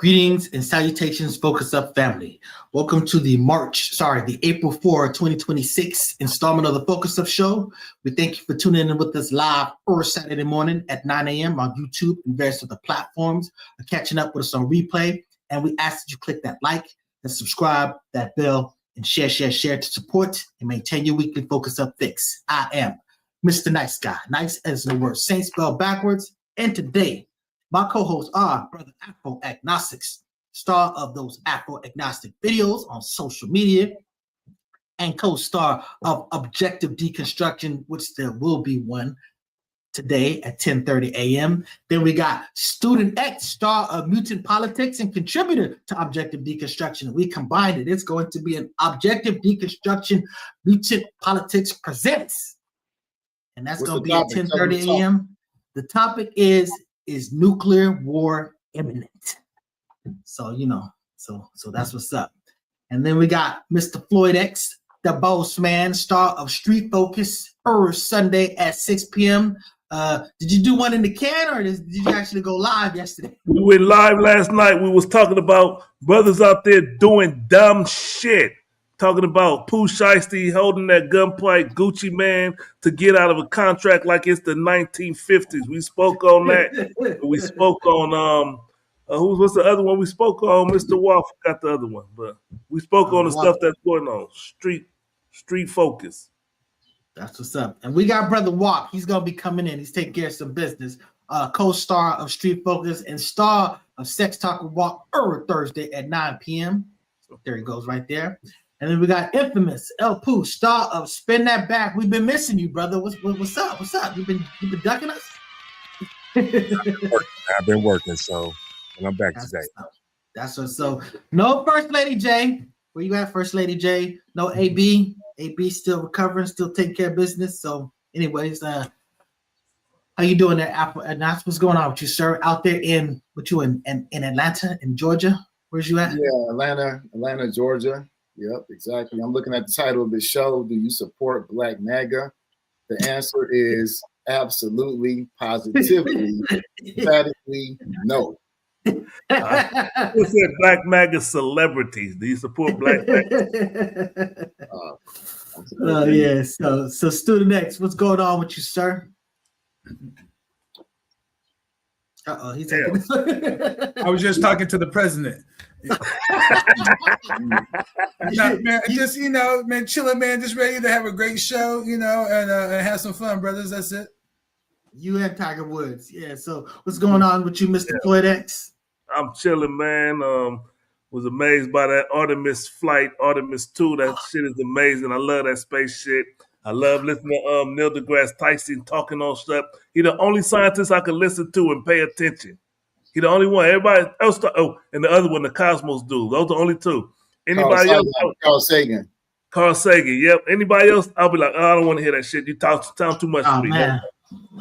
Greetings and salutations, Focus Up family. Welcome to the April 4, 2026 installment of the Focus Up Show. We thank you for tuning in with us live first Saturday morning at 9 a.m. on YouTube and various other platforms, or catching up with us on replay. And we ask that you click that like, that subscribe, that bell, and share to support and maintain your weekly Focus Up fix. I am Mr. Nice Guy, nice as the word Saint spelled backwards. And today, my co-hosts are Brother Afro Agnostics, star of those Afro Agnostic videos on social media, and co-star of Objective Deconstruction, which there will be one today at 10:30 a.m. Then we got Student X, star of Mutant Politics and contributor to Objective Deconstruction. We combined it. It's going to be an Objective Deconstruction Mutant Politics Presents. And that's going to be at 10:30 a.m. The topic is nuclear war imminent? So, so that's what's up. And then we got Mr. Floyd X, the boss man, star of Street Focus, first Sunday at 6 p.m. Did you do one in the can, or did you actually go live yesterday? We went live last night. We was talking about brothers out there doing dumb shit. Talking about Pooh Shiesty holding that gunfight Gucci man to get out of a contract like it's the 1950s. We spoke on that. We spoke on what's the other one we spoke on? Mr. Waff got the other one, but we spoke on the stuff that's going on. Street Focus. That's what's up. And we got Brother Wap. He's gonna be coming in. He's taking care of some business. Co-star of Street Focus and star of Sex Talk with Wap every Thursday at 9 p.m. So there he goes right there. And then we got Infamous El Pooh, star of Spin That Back. We've been missing you, brother. What's up? What's up? You been ducking us? I've been working, and I'm back today. That's what's so. No First Lady J. Where you at, First Lady J? No AB. AB still recovering, still taking care of business. So, anyways, how you doing there, Apple? And that's what's going on with you, sir. Out there in Atlanta, in Georgia. Where's you at? Yeah, Atlanta, Georgia. Yep, exactly. I'm looking at the title of this show. Do you support Black MAGA? The answer is absolutely, positively, emphatically no. Who said Black MAGA celebrities? Do you support Black MAGA? Yeah. So Student X, what's going on with you, sir? He's taking I was just talking to the president. Man, chilling, man, just ready to have a great show, and have some fun, brothers. That's it. You and Tiger Woods, yeah. So what's going on with you, Mr. Floyd X? I'm chilling, man. Was amazed by that Artemis II. That shit is amazing. I love that space shit. I love listening to Neil deGrasse Tyson talking on stuff. He the only scientist I can listen to and pay attention. He the only one. Everybody else, and the other one, the Cosmos dude. Those are the only two. Anybody else? Carl Sagan. Yep. Anybody else? I'll be like, I don't want to hear that shit. You talk too much to me. Man.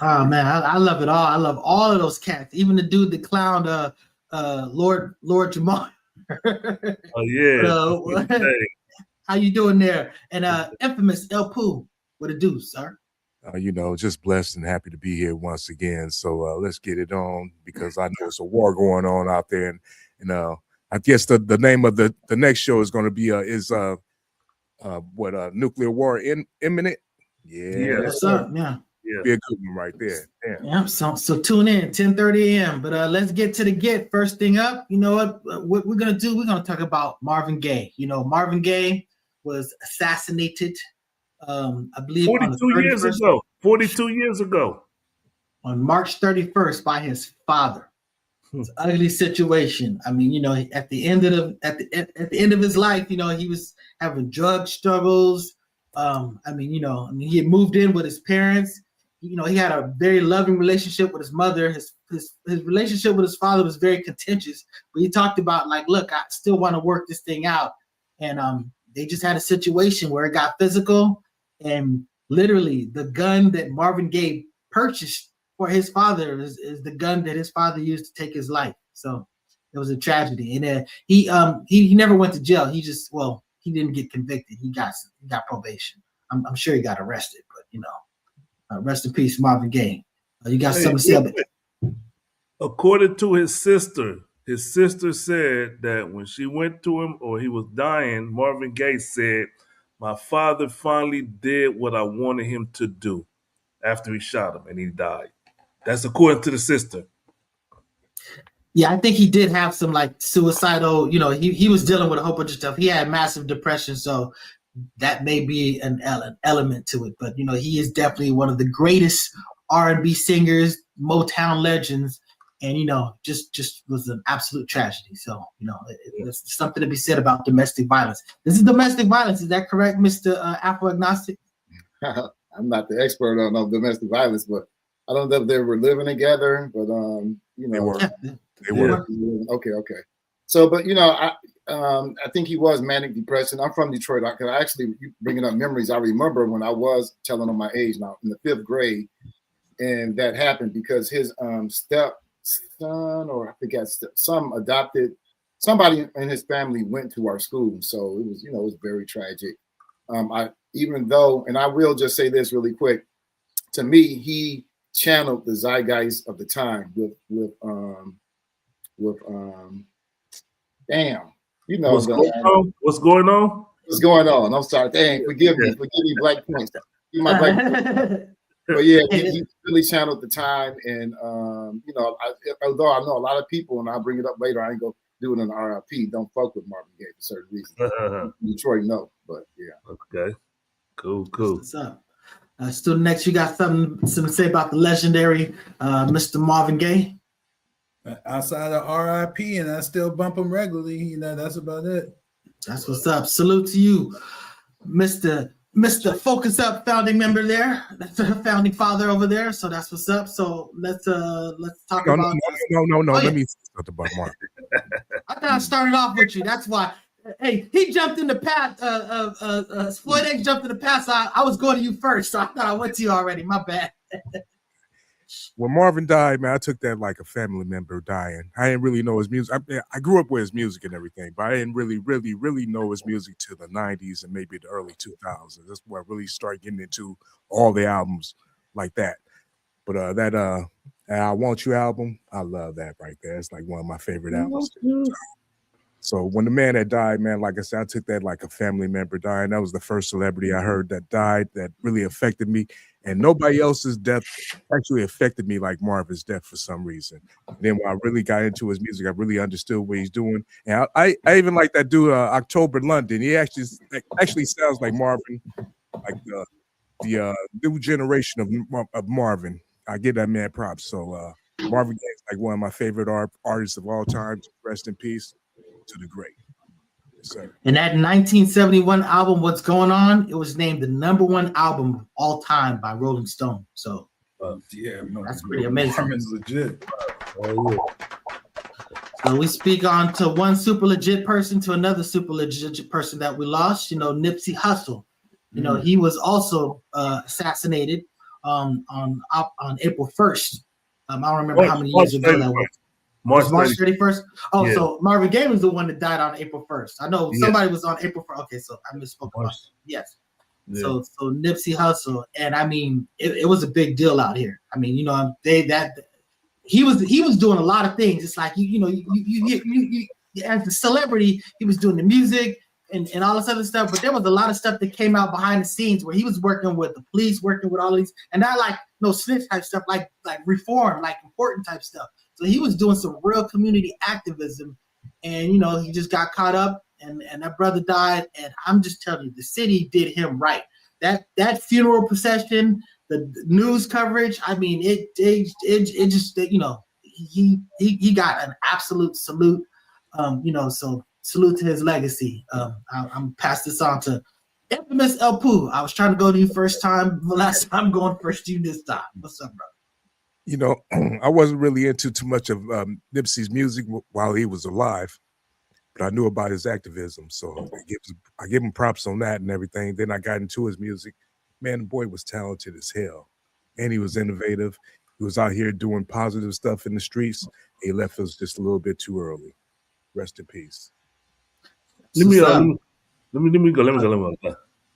Oh man, I love it all. I love all of those cats. Even the dude that clowned Lord Jamal. Oh yeah. How you doing there? And Infamous El Pooh, what it do, sir? Just blessed and happy to be here once again. So let's get it on, because I know there's a war going on out there, and I guess the name of the next show is going to be nuclear war imminent? Yeah. What's up? Yeah. Be a good one right there. Yeah. So tune in 10:30 a.m. But let's get to the first thing up. You know what we're gonna do? We're gonna talk about Marvin Gaye. Marvin Gaye was assassinated. I believe 42 years ago. On March 31st by his father. It's an ugly situation. I mean, at the end of his life, he was having drug struggles. He had moved in with his parents. He had a very loving relationship with his mother. His relationship with his father was very contentious, but he talked about, like, look, I still want to work this thing out. And they just had a situation where it got physical, and literally the gun that Marvin Gaye purchased for his father is the gun that his father used to take his life. So it was a tragedy. And he never went to jail. He didn't get convicted. He got probation. I'm sure he got arrested, but rest in peace, Marvin Gaye. You got something to say about it? According to his sister his sister said that when she went to him or he was dying, Marvin Gaye said, "My father finally did what I wanted him to do," after he shot him and he died. That's according to the sister. Yeah, I think he did have some like suicidal, he was dealing with a whole bunch of stuff. He had massive depression, so that may be an element to it. But he is definitely one of the greatest R&B singers, Motown legends, and just was an absolute tragedy. So there's something to be said about domestic violence. This is domestic violence, is that correct, Mr. Afro-agnostic? I'm not the expert on domestic violence, but I don't know if they were living together, but They were. Yeah. They were. Okay. So, but I think he was manic depression. I'm from Detroit. I actually bringing up memories. I remember when I was telling on my age now in the 5th grade, and that happened because his stepson, or I forget, some adopted somebody in his family went to our school. So it was, it was very tragic. Even though, and I will just say this really quick, to me, he channeled the zeitgeist of the time with damn, What's going on? What's going on? I'm sorry. Dang, forgive me, Black Points. Give my Black Points. But yeah, he really channeled the time, and although I know a lot of people, and I'll bring it up later, I ain't gonna do it in the RIP. Don't fuck with Marvin Gaye for certain reasons. Detroit, no, but yeah. Okay, cool. What's up? Student next, you got something to say about the legendary Mr. Marvin Gaye? Outside of RIP, and I still bump him regularly. That's about it. That's what's up. Salute to you, Mr. Focus Up founding member there. That's a founding father over there. So that's what's up. So let's talk about. No. Oh, Let yeah. me say something about Marvin. I thought I started off with you. That's why. Hey, he jumped in the path. Floyd X jumped in the path. So I was going to you first. So I thought I went to you already. My bad. When Marvin died, man, I took that like a family member dying. I didn't really know his music. I grew up with his music and everything, but I didn't really know his music till the 90s and maybe the early 2000s. That's where I really started getting into all the albums like that. But that I Want You album, I love that right there. It's like one of my favorite albums. So when the man that died, man, like I said, I took that like a family member dying. That was the first celebrity I heard that died that really affected me. And nobody else's death actually affected me like Marvin's death for some reason. And then when I really got into his music, I really understood what he's doing. And I even like that dude, October London. He actually sounds like Marvin, like the new generation of Marvin. I give that man props. So Marvin Gaye is like one of my favorite artists of all time. Rest in peace to the great. Yes, sir. And that 1971 album, What's Going On, it was named the #1 album of all time by Rolling Stone. So Yeah, no, that's pretty amazing. Marvin's legit. So we speak on to one super legit person to another super legit person that we lost. Nipsey Hussle. He was also assassinated on April 1st. I don't remember how many years ago that was. March 31st. Oh, yeah. So Marvin Gaye was the one that died on April 1st. I know somebody was on April 1st. Okay, so I misspoke about it. Yes. Yeah. So Nipsey Hussle, and I mean, it was a big deal out here. I mean, he was doing a lot of things. It's like you as a celebrity, he was doing the music and all this other stuff. But there was a lot of stuff that came out behind the scenes where he was working with the police, working with all these, and not like no snitch type stuff, like reform, like important type stuff. So he was doing some real community activism, and he just got caught up, and that brother died. And I'm just telling you, the city did him right. That funeral procession, the news coverage. I mean, it just he got an absolute salute. So salute to his legacy. I'm pass this on to infamous El Pooh. I was trying to go to you first time. Last time I'm going first to you this time. What's up, bro? I wasn't really into too much of Nipsey's music while he was alive, but I knew about his activism. So I give him props on that and everything. Then I got into his music. Man, the boy was talented as hell, and he was innovative. He was out here doing positive stuff in the streets. He left us just a little bit too early. Rest in peace. Let me go.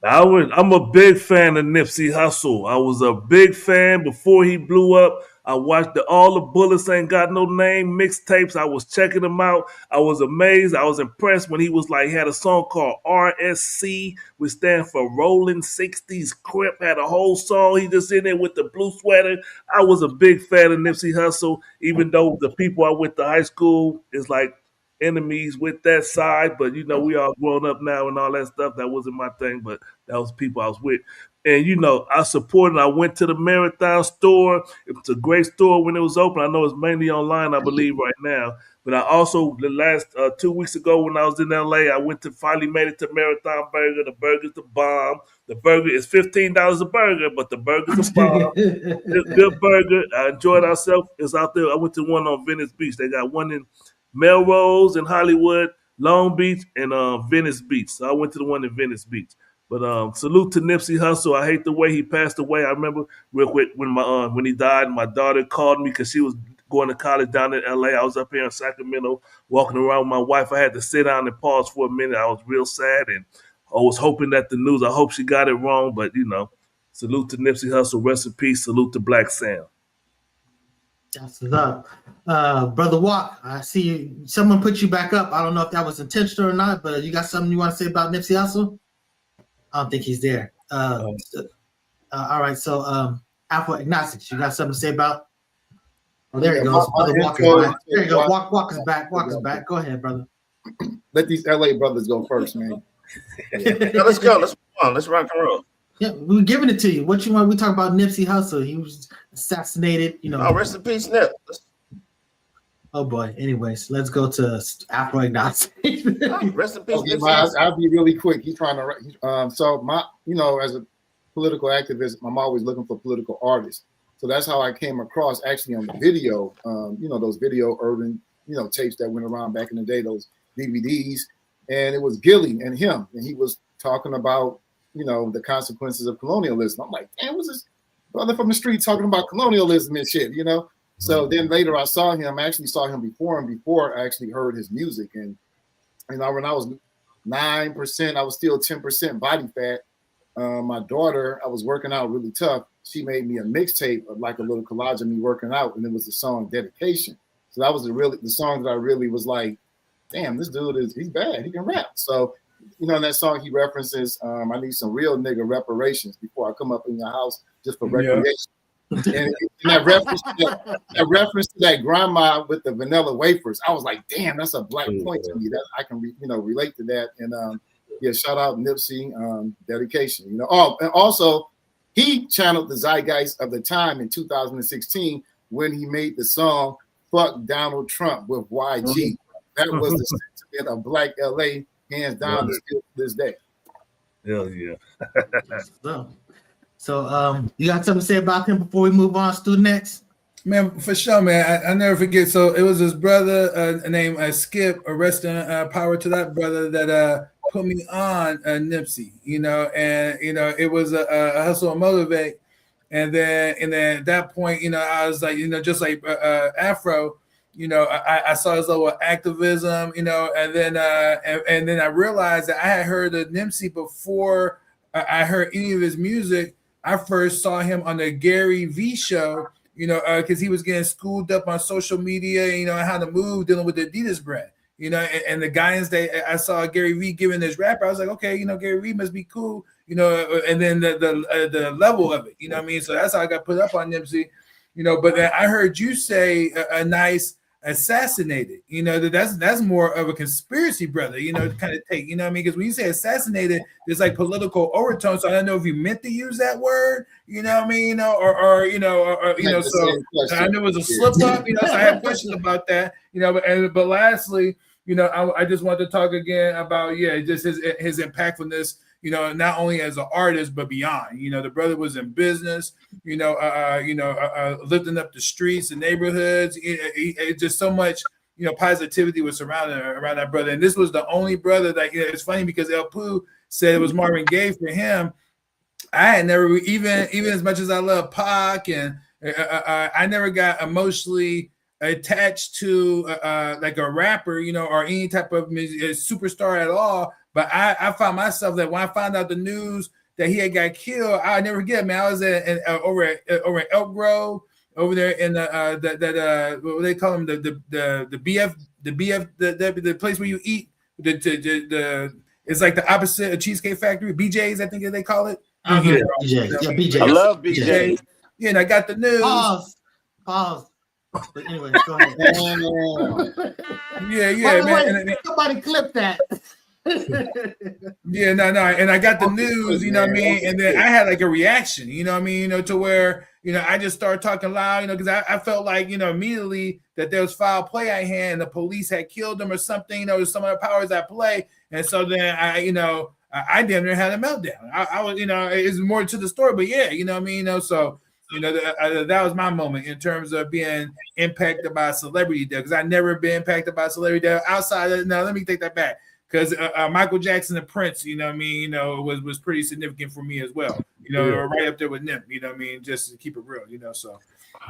I'm a big fan of Nipsey Hussle. I was a big fan before he blew up. I watched all the Bullets Ain't Got No Name mixtapes. I was checking them out. I was amazed. I was impressed when he was like, he had a song called RSC, which stands for Rolling 60s Crip. Had a whole song. He just in there with the blue sweater. I was a big fan of Nipsey Hussle, even though the people I went to high school is like enemies with that side, but you know, we all grown up now and all that stuff. That wasn't my thing, but that was people I was with. And you know, I supported. I went to the Marathon store. It was a great store when it was open. I know it's mainly online, I believe, right now. But I also, the last 2 weeks ago when I was in LA, I went to finally made it to Marathon Burger. The burger's the bomb. The burger is $15 a burger, but the burger's a bomb. Good burger. I enjoyed ourselves. It's out there. I went to one on Venice Beach. They got one in Melrose in Hollywood, Long Beach, and Venice Beach. So I went to the one in Venice Beach. But salute to Nipsey Hussle. I hate the way he passed away. I remember real quick when he died, my daughter called me because she was going to college down in LA. I was up here in Sacramento walking around with my wife. I had to sit down and pause for a minute. I was real sad, and I was hoping that the news, I hope she got it wrong, but you know, salute to Nipsey Hussle. Rest in peace. Salute to Black Sam. That's what's up. Brother Walk, I see you. Someone put you back up. I don't know if that was intentional or not, but you got something you want to say about Nipsey Hussle? I don't think he's there. All right, so Alpha Agnostics, you got something to say about? Oh, there he goes. Brother Walk is back. There you go. Walk is back. Walk is back. Go ahead, brother. Let these LA brothers go first, man. Yeah, let's go. Let's move on. Let's rock and roll. Yeah, we're giving it to you. What you want? We talk about Nipsey Hussle. He was assassinated. You know. Oh, rest in peace, Nip. Oh boy. Anyways, let's go to Afro Agnostic. Rest in peace. Okay, I'll be really quick. He's trying to. So my, as a political activist, I'm always looking for political artists. So that's how I came across actually on the video. Those video urban, tapes that went around back in the day, those DVDs, and it was Gilly and him, and he was talking about the consequences of colonialism. I'm like, damn, what's this brother from the street talking about colonialism and shit, So then later I actually saw him before I actually heard his music. And, when I was 9%, I was still 10% body fat. My daughter, I was working out really tough. She made me a mixtape of like a little collage of me working out. And it was the song Dedication. So that was the song that I really was like, damn, this dude he's bad. He can rap. So, in that song he references, I need some real nigga reparations before I come up in your house just for recreation. And that reference to that grandma with the vanilla wafers, I was like, damn, that's a black point to me that I can relate to that. And shout out Nipsey, Dedication. And also he channeled the zeitgeist of the time in 2016 when he made the song "Fuck Donald Trump" with YG. That was the sentiment of Black LA, hands down, still to this day. Hell yeah. So you got something to say about him before we move on, student next? Man, for sure, man. I never forget. So it was his brother named Skip, arresting power to that brother that put me on Nipsey, and it was a hustle and motivate. And then at that point, I was like, just like Afro, I saw his level of activism, and then I realized that I had heard of Nipsey before I heard any of his music. I first saw him on the Gary V show, because he was getting schooled up on social media, how to move, dealing with the Adidas brand, and the guidance I saw Gary V giving this rapper. I was like, okay, Gary V must be cool, and then the level of it, what I mean? So that's how I got put up on Nipsey, but then I heard you say a nice assassinated, that's more of a conspiracy, brother, kind of take, what I mean? Because when you say assassinated, there's like political overtones. So I don't know if you meant to use that word, what I mean, so I know it was a slip up, so I have questions about that, but lastly, I just want to talk again about, just his impactfulness, not only as an artist, but beyond. The brother was in business, lifting up the streets and neighborhoods. It just so much, positivity was surrounding around that brother. And this was the only brother that, it's funny because El Poo said it was Marvin Gaye for him. I had never, even as much as I love Pac, and I never got emotionally attached to like a rapper, or any type of superstar at all. But I found myself that when I found out the news that he had got killed, I never forget, man. I was over at Elk Grove, over there in the what they call them, the BF, the place where you eat, it's like the opposite of Cheesecake Factory, BJ's, I think they call it. BJ. Yeah, BJ. I love BJ. Yeah, and I got the news. Pause. But anyway, go ahead. Yeah, man. Somebody clip that. Yeah, no, and I got the news, you know what I mean, and then I had like a reaction, you know what I mean, to where, I just started talking loud, because I felt like, immediately that there was foul play at hand, and the police had killed him or something, some of the powers at play, and so then I damn near had a meltdown. I was, it's more to the story, but yeah, you know what I mean, so. That was my moment in terms of being impacted by a celebrity death, because I've never been impacted by a celebrity death outside of. Now, let me take that back, because Michael Jackson and Prince, was pretty significant for me as well. Right up there with Nip. Just to keep it real. So.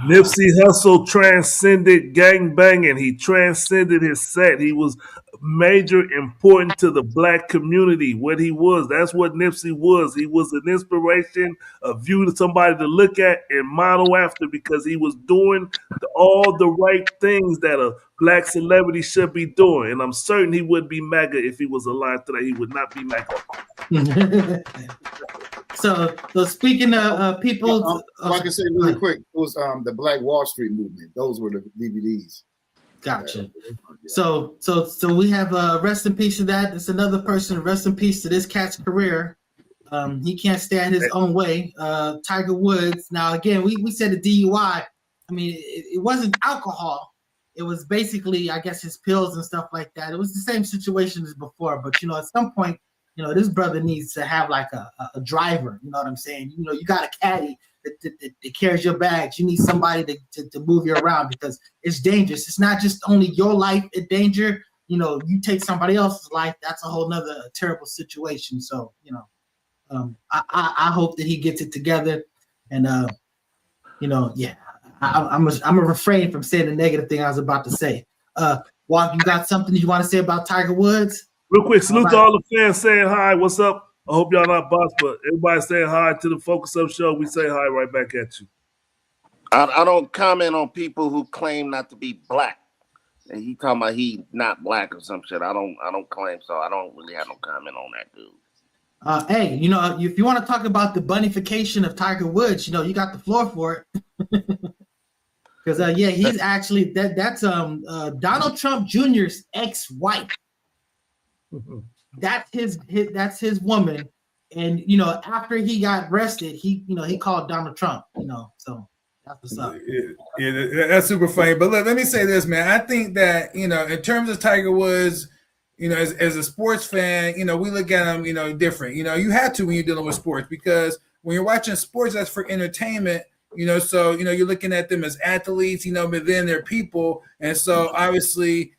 Nipsey Hussle transcended gangbanging. He transcended his set. He was major important to the black community. What he was, that's what Nipsey was. He was an inspiration, a view to somebody to look at and model after, because he was doing all the right things that a black celebrity should be doing. And I'm certain he would be MAGA if he was alive today. He would not be MAGA. So speaking of people, if I can say really quick, it was the Black Wall Street movement. Those were the DVDs. Gotcha. So we have rest in peace to that. It's another person. Rest in peace to this cat's career. He can't stand his own way. Tiger Woods. Now again, we said the DUI. I mean, it wasn't alcohol. It was basically, I guess, his pills and stuff like that. It was the same situation as before. But at some point, this brother needs to have like a driver. You know what I'm saying? You got a caddy that carries your bags. You need somebody to move you around, because it's dangerous. It's not just only your life in danger. You take somebody else's life, that's a whole nother terrible situation. So, I hope that he gets it together. And, yeah, I'm a refrain from saying the negative thing I was about to say. Walk, you got something you want to say about Tiger Woods? Real quick, salute to all the fans saying hi. What's up? I hope y'all not bots, but everybody saying hi to the Focus Up Show. We say hi right back at you. I don't comment on people who claim not to be black. And he talking about he not black or some shit. I don't claim, so I don't really have no comment on that dude. Hey, if you want to talk about the bunification of Tiger Woods, you got the floor for it. Because he's actually that's Donald Trump Jr.'s ex-wife. That's his woman, and after he got arrested, he called Donald Trump. So that's what's up. Yeah, that's super funny. But look, let me say this, man. I think that in terms of Tiger Woods, as a sports fan, we look at him, different. You have to when you're dealing with sports, because when you're watching sports, that's for entertainment. So you're looking at them as athletes, but then they're people, and so obviously,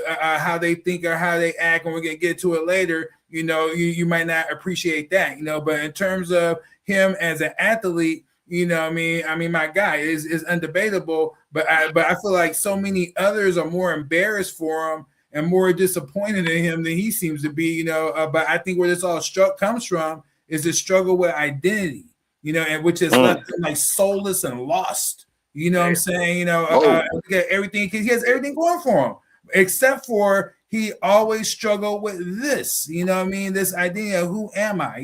how they think or how they act, and we're gonna get to it later. You might not appreciate that, but in terms of him as an athlete, I mean, my guy is undebatable. But I feel like so many others are more embarrassed for him and more disappointed in him than he seems to be. But I think where this all comes from is the struggle with identity. And which is left him like soulless and lost. What I'm saying? Look at everything, because he has everything going for him, except for he always struggled with this. This idea of who am I?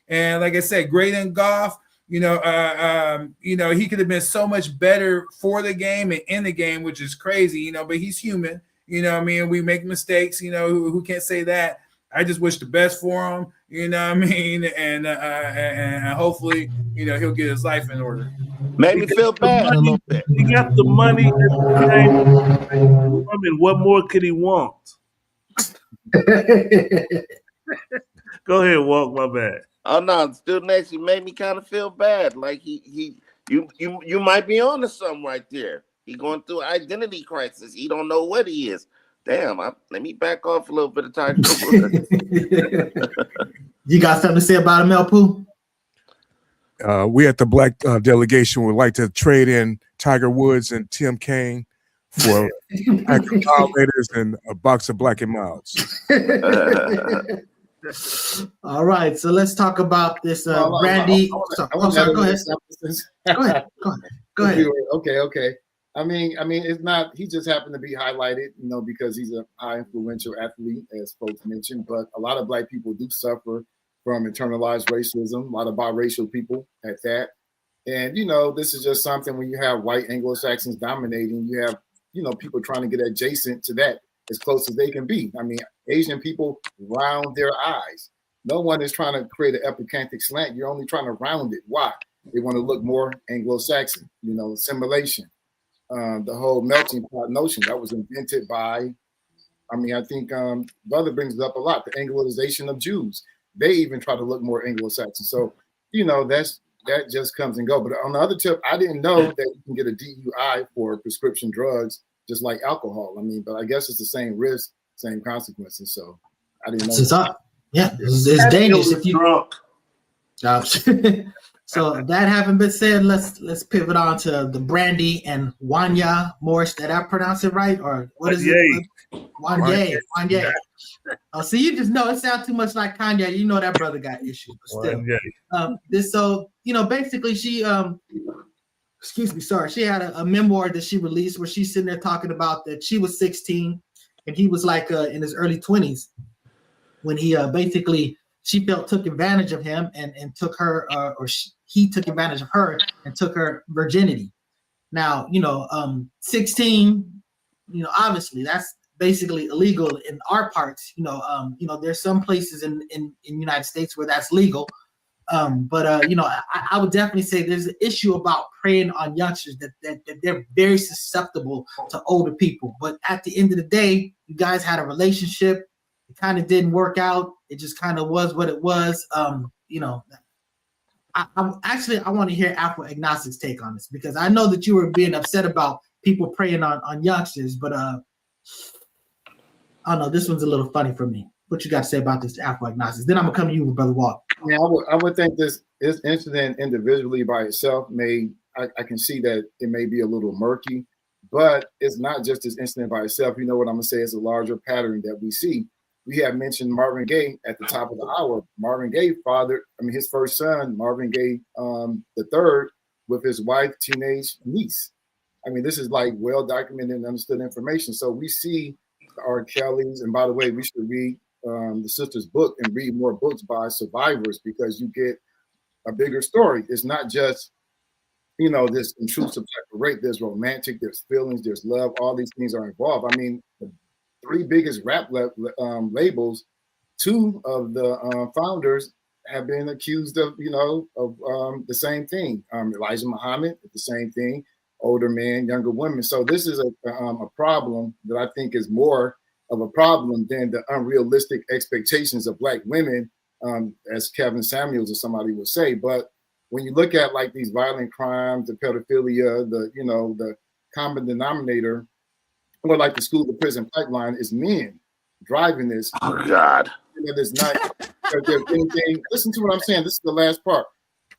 And like I said, great in golf. He could have been so much better for the game and in the game, which is crazy. But he's human. We make mistakes. Who can't say that? I just wish the best for him, and hopefully, he'll get his life in order. Made me feel bad a little bit. He got the money and the game. I mean, what more could he want? Go ahead, Walk. My bad. Oh no, student X, you made me kind of feel bad. Like you might be on to something right there. He going through identity crisis. He don't know what he is. Damn, let me back off a little bit of time. You got something to say about him, El Pooh? We at the Black delegation would like to trade in Tiger Woods and Tim Kaine for a pack of violators and a box of Black and Milds. All right, so let's talk about this Brandy. Go ahead. Okay. I mean, it's not. He just happened to be highlighted, because he's a high influential athlete, as folks mentioned. But a lot of Black people do suffer from internalized racism. A lot of biracial people at that. And this is just something when you have white Anglo-Saxons dominating, you have people trying to get adjacent to that as close as they can be. I mean, Asian people round their eyes. No one is trying to create an epicanthic slant. You're only trying to round it. Why? They want to look more Anglo-Saxon. Assimilation. The whole melting pot notion that was invented by, I think Brother brings it up a lot, the Anglicization of Jews. They even try to look more Anglo-Saxon. So, that just comes and go. But on the other tip, I didn't know that you can get a DUI for prescription drugs, just like alcohol. But I guess it's the same risk, same consequences. So I didn't know. It's dangerous if you drunk. So that having been said, let's pivot on to the Brandy and Wanya Morris. Did I pronounce it right, or what is it? Wanya. Oh, see, you just know it sounds too much like Kanye. You know that brother got issues, but still. Basically, she she had a memoir that she released where she's sitting there talking about that she was 16 and he was like in his early 20s when he she felt took advantage of him and took her he took advantage of her and took her virginity. Now, 16, obviously that's basically illegal in our parts. There's some places in the United States where that's legal. But I would definitely say there's an issue about preying on youngsters that they're very susceptible to older people. But at the end of the day, you guys had a relationship. It kind of didn't work out. It just kind of was what it was. I want to hear Afro Agnostic's take on this, because I know that you were being upset about people preying on youngsters, but I don't know. This one's a little funny for me. What you got to say about this Afro Agnostics? Then I'm gonna come to you with Brother Walt. Yeah, I would think this incident individually by itself I can see that it may be a little murky, but it's not just this incident by itself. You know what I'm gonna say? It's a larger pattern that we see. We have mentioned Marvin Gaye at the top of the hour. Marvin Gaye fathered, his first son, Marvin Gaye the third, with his wife, teenage niece. This is like well documented and understood information. So we see R. Kelly's, and by the way, we should read the sister's book and read more books by survivors, because you get a bigger story. It's not just, this intrusive type of rape. There's romantic, there's feelings, there's love. All these things are involved. The three biggest rap labels, two of the founders have been accused of, the same thing. Elijah Muhammad, the same thing. Older men, younger women. So this is a problem that I think is more of a problem than the unrealistic expectations of Black women, as Kevin Samuels or somebody would say. But when you look at like these violent crimes, the pedophilia, the common denominator, or like the school to prison pipeline, is men driving this. Oh God! There's not. If there's anything, listen to what I'm saying. This is the last part.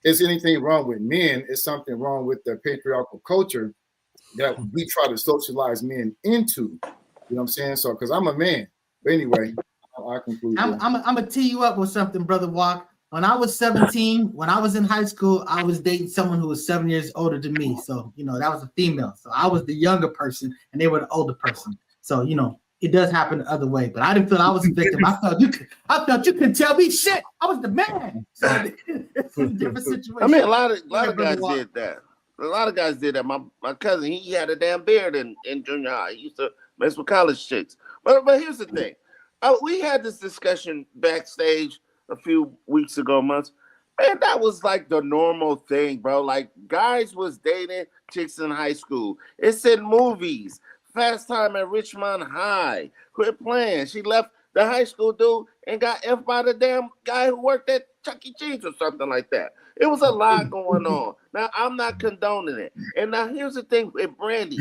Is anything wrong with men? Is something wrong with the patriarchal culture that we try to socialize men into? You know what I'm saying? So, because I'm a man. But anyway, I conclude. I'm gonna tee you up with something, Brother Walk. When I was 17, when I was in high school, I was dating someone who was 7 years older than me. So, that was a female. So I was the younger person and they were the older person. So, it does happen the other way. But I didn't feel I was a victim. I felt you couldn't tell me shit. I was the man. So it's a different situation. A lot of guys did that. A lot of guys did that. My cousin, he had a damn beard in junior high. He used to mess with college chicks. But here's the thing. We had this discussion backstage a few weeks ago, months. Man, that was like the normal thing, bro. Like, guys was dating chicks in high school. It's in movies. Fast Time at Richmond High. Quit playing. She left the high school dude and got F by the damn guy who worked at Chuck E. Cheese or something like that. It was a lot going on. Now, I'm not condoning it. And now here's the thing with Brandy.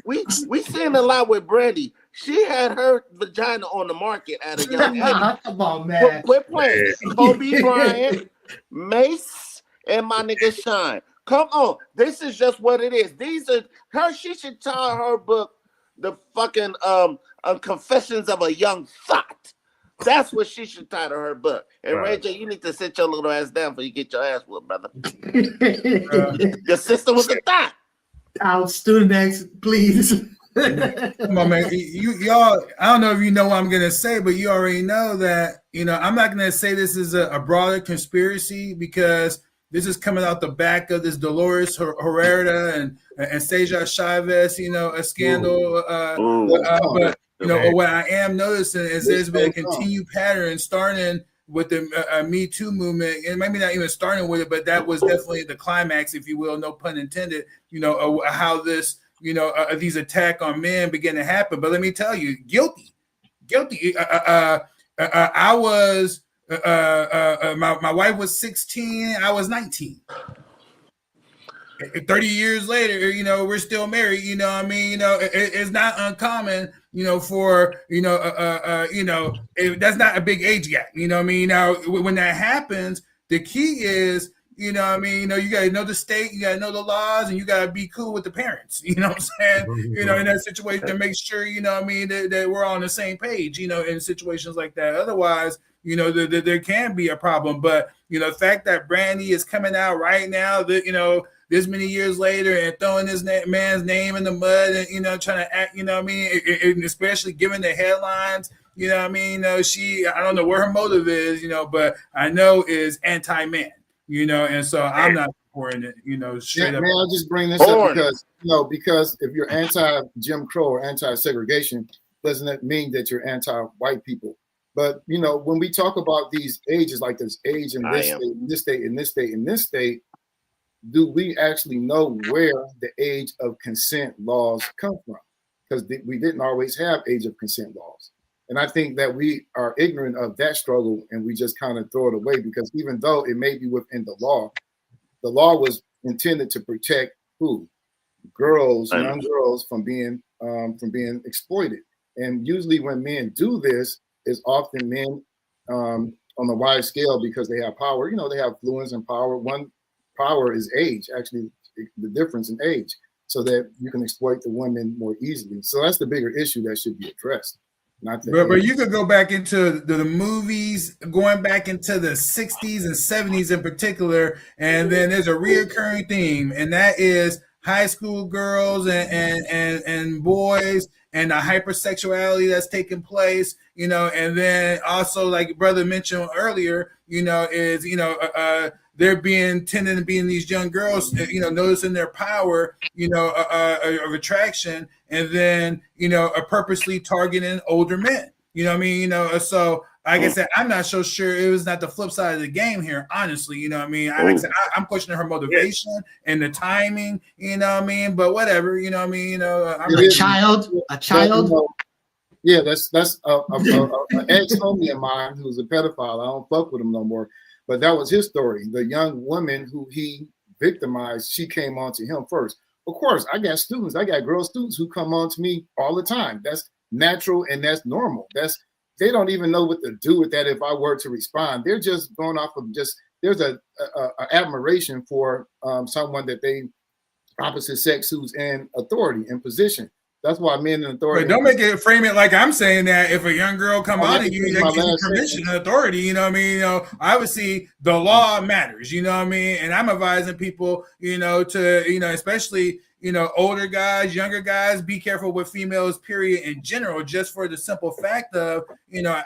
We seen a lot with Brandy. She had her vagina on the market at a young age. Come on, man. Quit playing. Kobe Bryant, Mace, and my nigga Shine. Come on. This is just what it is. These are her. She should title her book the fucking Confessions of a Young Thought. That's what she should title her book. And Ray J, you need to sit your little ass down before you get your ass whooped, brother. Your sister was a thought. Our student next, please. Come on, man. Y'all, I don't know if you know what I'm gonna say, but you already know that, I'm not gonna say this is a broader conspiracy because this is coming out the back of this Dolores Herrera and Cesar Chavez, a scandal. But what I am noticing is there's been a continued pattern starting with the Me Too movement, and maybe not even starting with it, but that was definitely the climax, if you will, no pun intended. How this, these attack on men begin to happen. But let me tell you, guilty. I was. My wife was 16. I was 19. 30 years later, we're still married. It's not uncommon, for that's not a big age gap. Now, when that happens, the key is, you got to know the state, you got to know the laws, and you got to be cool with the parents. You know what I'm saying? In that situation, to make sure, that we're on the same page. In situations like that. Otherwise, there can be a problem. But the fact that Brandy is coming out right now, that this many years later and throwing this man's name in the mud and trying to act, and especially given the headlines, she, I don't know where her motive is, but I know is anti-man, and so I'm not supporting it, straight up. Man, I'll just bring this up because if you're anti-Jim Crow or anti-segregation, doesn't that mean that you're anti-white people? But when we talk about these ages, like this age in this state, in this state, in this state, in this state, do we actually know where the age of consent laws come from? Because we didn't always have age of consent laws. And I think that we are ignorant of that struggle and we just kind of throw it away because even though it may be within the law was intended to protect who? Girls, young girls from being exploited. And usually when men do this, it's often men on a wide scale because they have power. They have influence and power. One power is age, actually the difference in age, so that you can exploit the women more easily. So that's the bigger issue that should be addressed. But you could go back into the movies, going back into the 60s and 70s in particular, and then there's a reoccurring theme, and that is high school girls and boys and the hypersexuality that's taking place, and then also like brother mentioned earlier, is they're tending to be in these young girls, noticing their power, of attraction, and then, purposely targeting older men. So like I said, I'm not so sure it was not the flip side of the game here, honestly. I'm questioning her motivation and the timing, but whatever, I'm a child. Yeah, that's an ex-homie of mine who's a pedophile. I don't fuck with him no more. But that was his story. The young woman who he victimized, she came on to him first. Of course, I got girl students who come on to me all the time. That's natural and that's normal. They don't even know what to do with that if I were to respond. They're just going off of there's a admiration for someone that they opposite sex who's in authority and position. That's why men in authority. But don't frame it like I'm saying that if a young girl come on and you give permission and authority, obviously the law matters, and I'm advising people, to, especially, older guys, younger guys, be careful with females, period, in general, just for the simple fact of,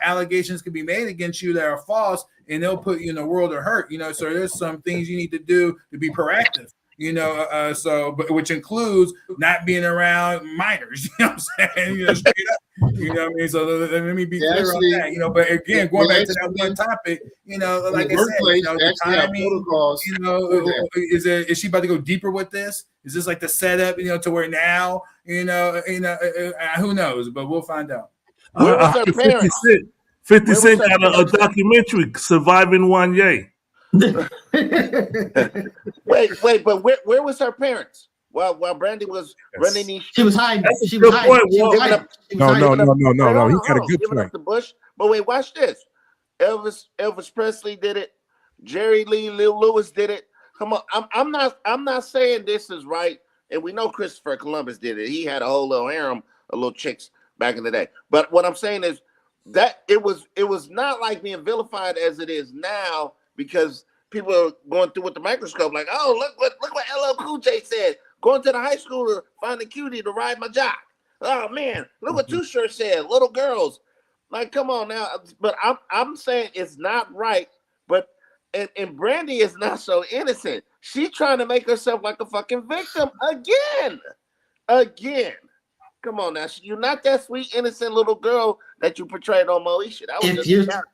allegations can be made against you that are false and they'll put you in a world of hurt, so there's some things you need to do to be proactive. But which includes not being around minors, what I'm saying, straight up, so let me be clear on that, but again, going back to that one topic, like I said, the timing, is she about to go deeper with this? Is this like the setup, to where now, who knows, but we'll find out. Where was her parents? 50 Cent got a documentary, Surviving Wanye. wait, but where was her parents while Brandy was running these? She was hiding. She was hiding. No. He got a good point. The bush. But wait, watch this. Elvis Presley did it. Jerry Lee Lewis did it. Come on. I'm not saying this is right. And we know Christopher Columbus did it. He had a whole little harem of little chicks back in the day. But what I'm saying is that it was not like being vilified as it is now, because people are going through with the microscope like, oh, look what LL Cool J said. Going to the high school to find a cutie to ride my jock. Oh man, look what Too Short said. Little girls. Like, come on now. But I'm saying it's not right. But and Brandy is not so innocent. She's trying to make herself like a fucking victim again. Come on now. You're not that sweet, innocent little girl that you portrayed on Moesha.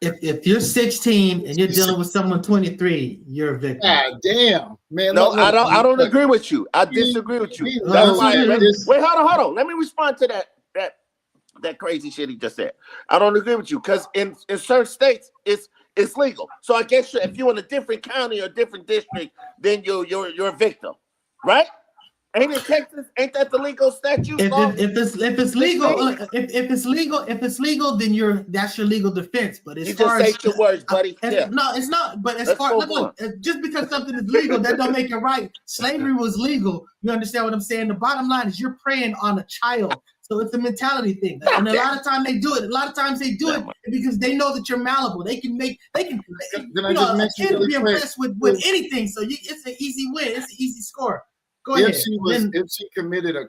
If you're 16 and you're dealing with someone 23, you're a victim. God damn, man. No, I don't agree with you. I disagree with you. That's why. Wait, hold on. Let me respond to that crazy shit he just said. I don't agree with you, because in certain states it's legal. So I guess if you're in a different county or a different district, then you're a victim, right? Ain't it Texas? Ain't that the legal statute? If it's legal, then that's your legal defense. But as far as your words, buddy. No, it's not. But as far look, just because something is legal, that don't make it right. Slavery was legal. You understand what I'm saying? The bottom line is you're preying on a child. So it's a mentality thing, and a lot of times they do it because they know that you're malleable. A kid will be impressed with anything. So it's an easy win. It's an easy score. Go ahead. If she committed a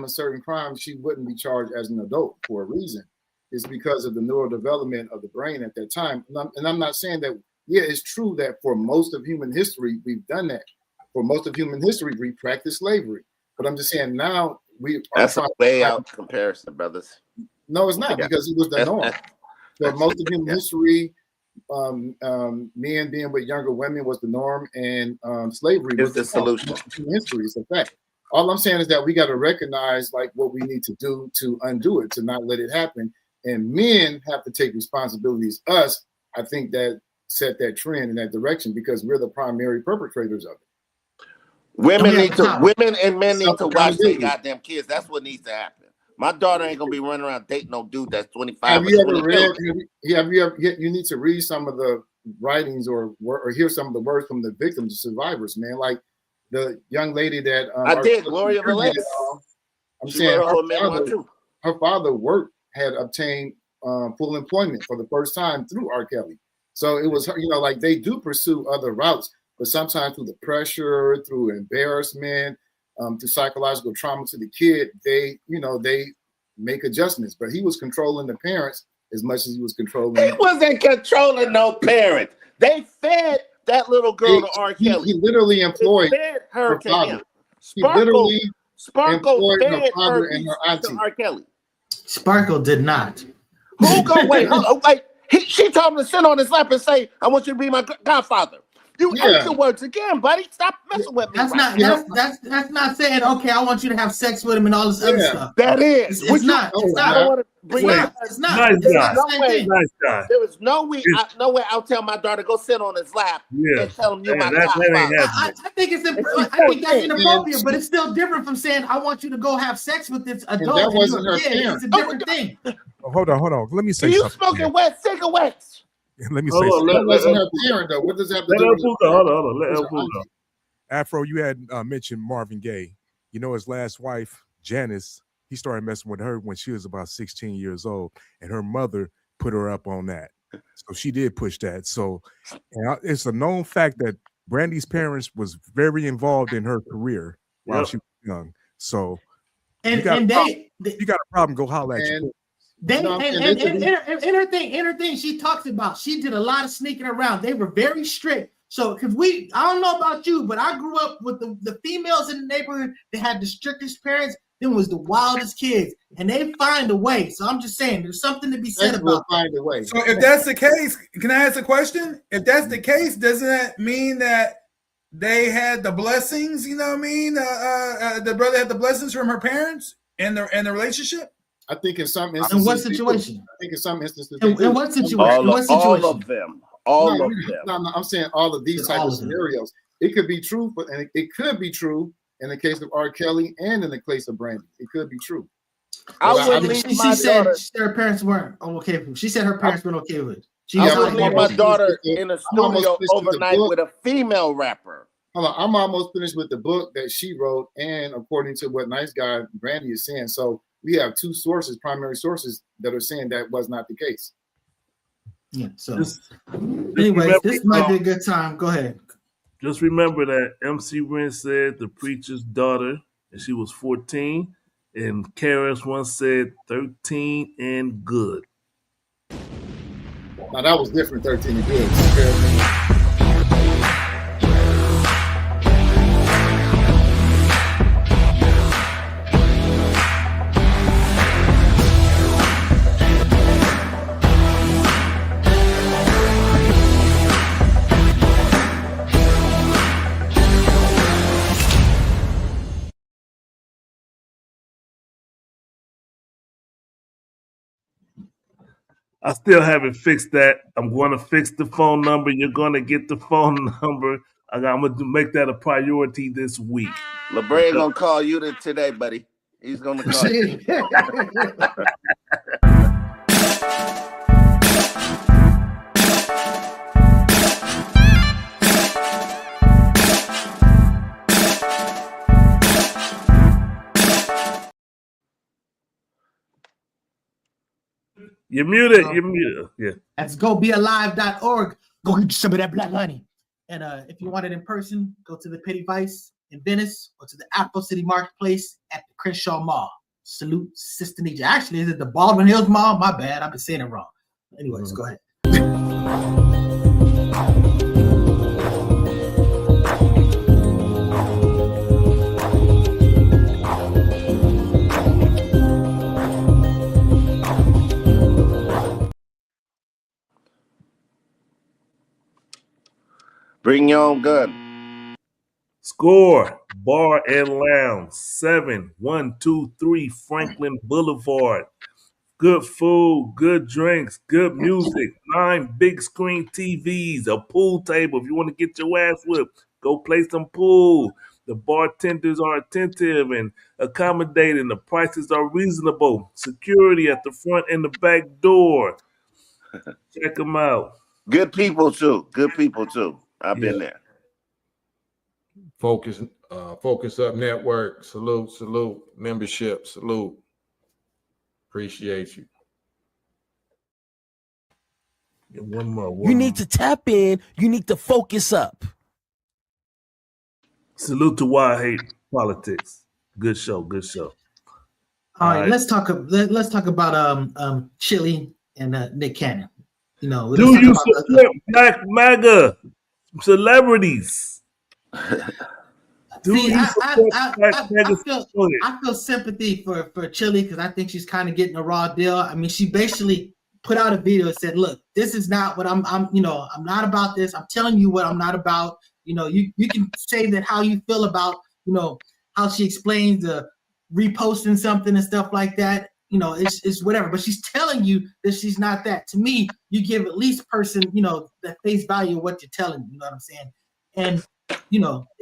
certain crime, she wouldn't be charged as an adult for a reason. It's because of the neural development of the brain at that time. And I'm not saying that. Yeah, it's true that for most of human history we've done that. For most of human history, we practiced slavery. But I'm just saying now. That's a way out comparison, brothers. No, it's not, because it was the norm. For most of human history, men being with younger women was the norm, and slavery was the solution. History is a fact. All I'm saying is that we got to recognize like what we need to do to undo it, to not let it happen. And men have to take responsibilities. Us, I think that set that trend in that direction, because we're the primary perpetrators of it. Women and men need to watch their goddamn kids. That's what needs to happen. My daughter ain't gonna be running around dating no dude that's 25. Have you ever read? You need to read some of the writings or hear some of the words from the victims, the survivors, man. Like the young lady that I did, Gloria Velez. I'm saying her father had obtained full employment for the first time through R. Kelly. So it was, like they do pursue other routes. But sometimes through the pressure, through embarrassment, through psychological trauma to the kid, they make adjustments. But he was controlling the parents as much as he was controlling. He wasn't controlling no parent. They fed that little girl to R. Kelly. He literally employed her father. Sparkle employed her father and her auntie. To R. Kelly. Sparkle did not. Who go wait? She told him to sit on his lap and say, "I want you to be my godfather." You ate the words again, buddy. Stop messing with me. That's not saying, okay, I want you to have sex with him and all this other stuff. That is. It's not. Nice guy. There was no way I'll tell my daughter go sit on his lap and tell him you're my godfather. I think that's inappropriate, but it's still different from saying I want you to go have sex with this adult. That wasn't her parent. It's a different thing. Hold on. Let me say something. You smoking wet cigarettes? Let me say something. That wasn't her parent, though. What does that have to do with Hold on. Let her pull up. Afro, you had mentioned Marvin Gaye. His last wife, Janice, he started messing with her when she was about 16 years old, and her mother put her up on that. So she did push that. So it's a known fact that Brandy's parents was very involved in her career while she was young. So you got a problem, go holler at you. In her thing, she talks about she did a lot of sneaking around. They were very strict. So, because I don't know about you, but I grew up with the females in the neighborhood that had the strictest parents. Them was the wildest kids, and they find a way. So I'm just saying, there's something to be said about find a way. So if that's the case, can I ask a question? If that's the case, doesn't that mean that they had the blessings? You know what I mean? The brother had the blessings from her parents and the relationship. I think in some instances. In what situation? I think in some instances. In what situation? All of them. No, I'm saying all of these types of scenarios. It could be true, and it could be true in the case of R. Kelly and in the case of Brandy. It could be true. She said her parents weren't okay with it. She said her parents weren't okay with it. I would leave my daughter in a studio overnight with a female rapper. Hold on, I'm almost finished with the book that she wrote, and according to what Nice Guy Brandy is saying, so we have two sources, primary sources, that are saying that was not the case. Yeah. So, Anyways, anyways, this might be a good time. Go ahead. Just remember that MC Ren said the preacher's daughter, and she was 14, and Karis once said 13 and good. Now that was different, 13 and good. I still haven't fixed that. I'm going to fix the phone number. You're going to get the phone number. I'm going to make that a priority this week. LeBray gonna call you today, buddy. He's gonna call you. You're muted. You're muted. Yeah. That's gobealive.org. Go get some of that black honey. And if you want it in person, go to the Petty Vice in Venice or to the Apple City Marketplace at the Crenshaw Mall. Salute, Sister Nija. Actually, is it the Baldwin Hills Mall? My bad. I've been saying it wrong. Anyways, go ahead. Bring your own gun. Score, Bar and Lounge, 7123 Franklin Boulevard. Good food, good drinks, good music, 9 big screen TVs, a pool table. If you want to get your ass whipped, go play some pool. The bartenders are attentive and accommodating. The prices are reasonable. Security at the front and the back door. Check them out. Good people too. Good people too. I've been there. Focus Up Network. Salute. Membership. Salute. Appreciate you. One more. You need to tap in. You need to focus up. Salute to Why I Hate Politics. Good show. All right, let's talk about Chilli and Nick Cannon. You know, do you support Black MAGA celebrities? I feel sympathy for Chilli because I think she's kind of getting a raw deal. I mean, she basically put out a video and said, "Look, this is not what I'm not about this. I'm telling you what I'm not about. You know, you can say that how you feel about, how she explains the reposting something and stuff like that. You know, it's whatever. But she's telling you that she's not that. To me, you give at least person, that face value of what you're telling me. You know what I'm saying? And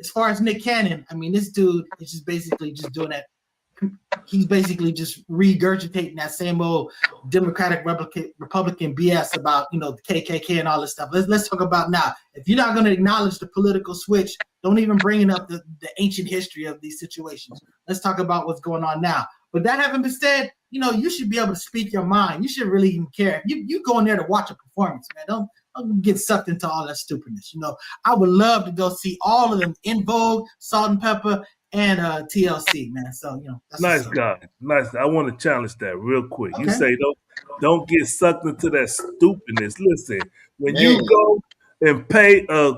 as far as Nick Cannon, I mean, this dude is just basically just doing that. He's basically just regurgitating that same old Democratic Republican BS about, the KKK and all this stuff. Let's talk about now. If you're not going to acknowledge the political switch, don't even bring up the ancient history of these situations. Let's talk about what's going on now. But that having been said, you should be able to speak your mind. You should really even care. You go in there to watch a performance, man. Don't get sucked into all that stupidness. I would love to go see all of them In Vogue, Salt and Pepper, and TLC, man. So that's nice guy. Nice. I want to challenge that real quick. Okay. You say don't get sucked into that stupidness. Listen, when you go and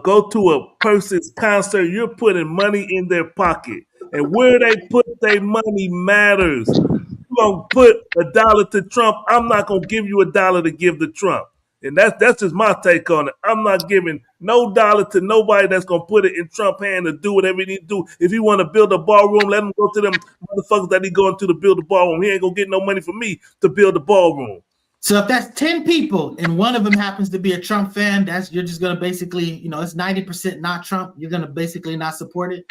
go to a person's concert, you're putting money in their pocket, and where they put their money matters. You gonna put $1 to Trump? I'm not gonna give you $1 to give to Trump. And that's just my take on it. I'm not giving no dollar to nobody that's going to put it in Trump's hand to do whatever he needs to do. If he want to build a ballroom, let him go to them motherfuckers that he going to build a ballroom. He ain't going to get no money from me to build a ballroom. So if that's 10 people and one of them happens to be a Trump fan, you're just going to basically, it's 90% not Trump. You're going to basically not support it?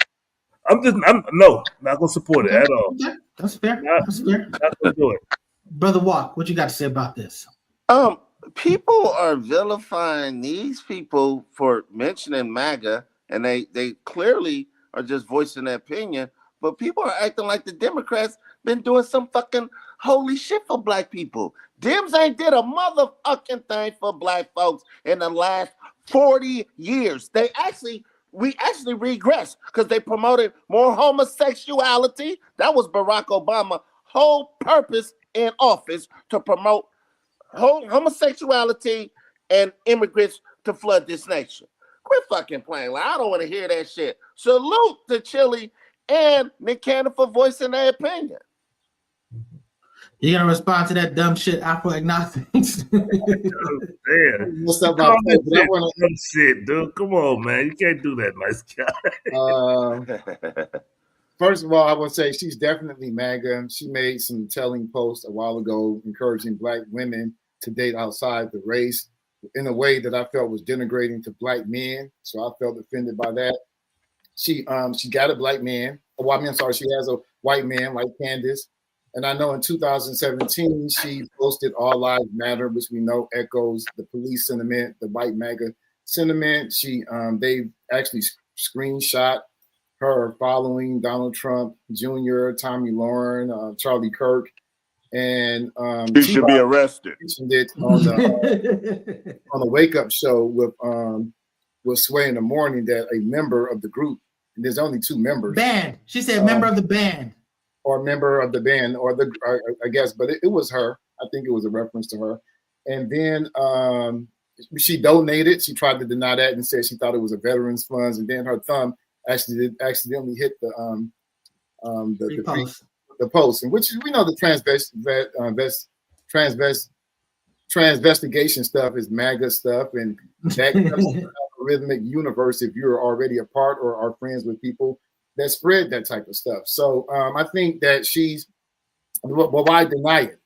I'm not going to support it at all. Okay. That's fair. That's fair. Not going to do it. Brother Walk, what you got to say about this? People are vilifying these people for mentioning MAGA and they clearly are just voicing their opinion. But people are acting like the Democrats been doing some fucking holy shit for black people. Dems ain't did a motherfucking thing for black folks in the last 40 years. We actually regressed because they promoted more homosexuality. That was Barack Obama's whole purpose in office, to promote homosexuality and immigrants to flood this nation. Quit fucking playing. Like, I don't want to hear that shit. Salute to Chilli and Nick Cannon for voicing their opinion. You gonna respond to that dumb shit, Afro-agnostics? Damn. What's up about that? But I wanna, Dumb shit, dude. Come on, man. You can't do that, nice guy. First of all, I would say she's definitely MAGA. She made some telling posts a while ago encouraging black women to date outside the race in a way that I felt was denigrating to black men. So I felt offended by that. She got a black man. Well, I mean, I'm sorry, she has a white man like Candace. And I know in 2017, she posted All Lives Matter, which we know echoes the police sentiment, the white MAGA sentiment. They actually screenshot her following Donald Trump Jr., Tommy Lauren, Charlie Kirk, and he should be arrested. It on the Wake Up Show with Sway in the Morning that a member of the group, and there's only two members. Band. She said member of the band. Or member of the band, or I guess, but it was her. I think it was a reference to her. And then she donated. She tried to deny that and said she thought it was a veterans funds. And then her thumb accidentally hit the post, and which we know the transvestigation stuff is MAGA stuff, and that comes from the algorithmic universe. If you're already a part or are friends with people that spread that type of stuff. So I think that well, why deny it?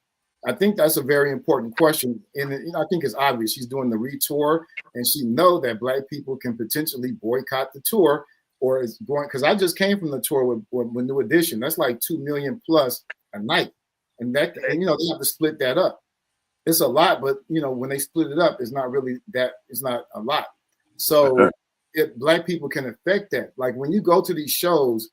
I think that's a very important question. And I think it's obvious. She's doing the retour, and she know that black people can potentially boycott the tour, or is going, because I just came from the tour with New Edition. That's like 2 million plus a night. And they have to split that up. It's a lot, but when they split it up, it's not really that, it's not a lot. So if black people can affect that, like when you go to these shows,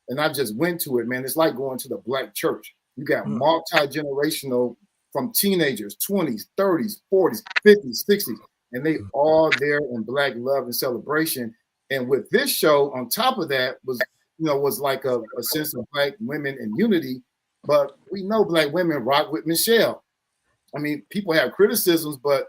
and I just went to it, man, it's like going to the black church. You got multi-generational, from teenagers, 20s, 30s, 40s, 50s, 60s, and they all there in black love and celebration. And with this show, on top of that, was like a sense of black women and unity. But we know black women rock with Michelle. I mean, people have criticisms, but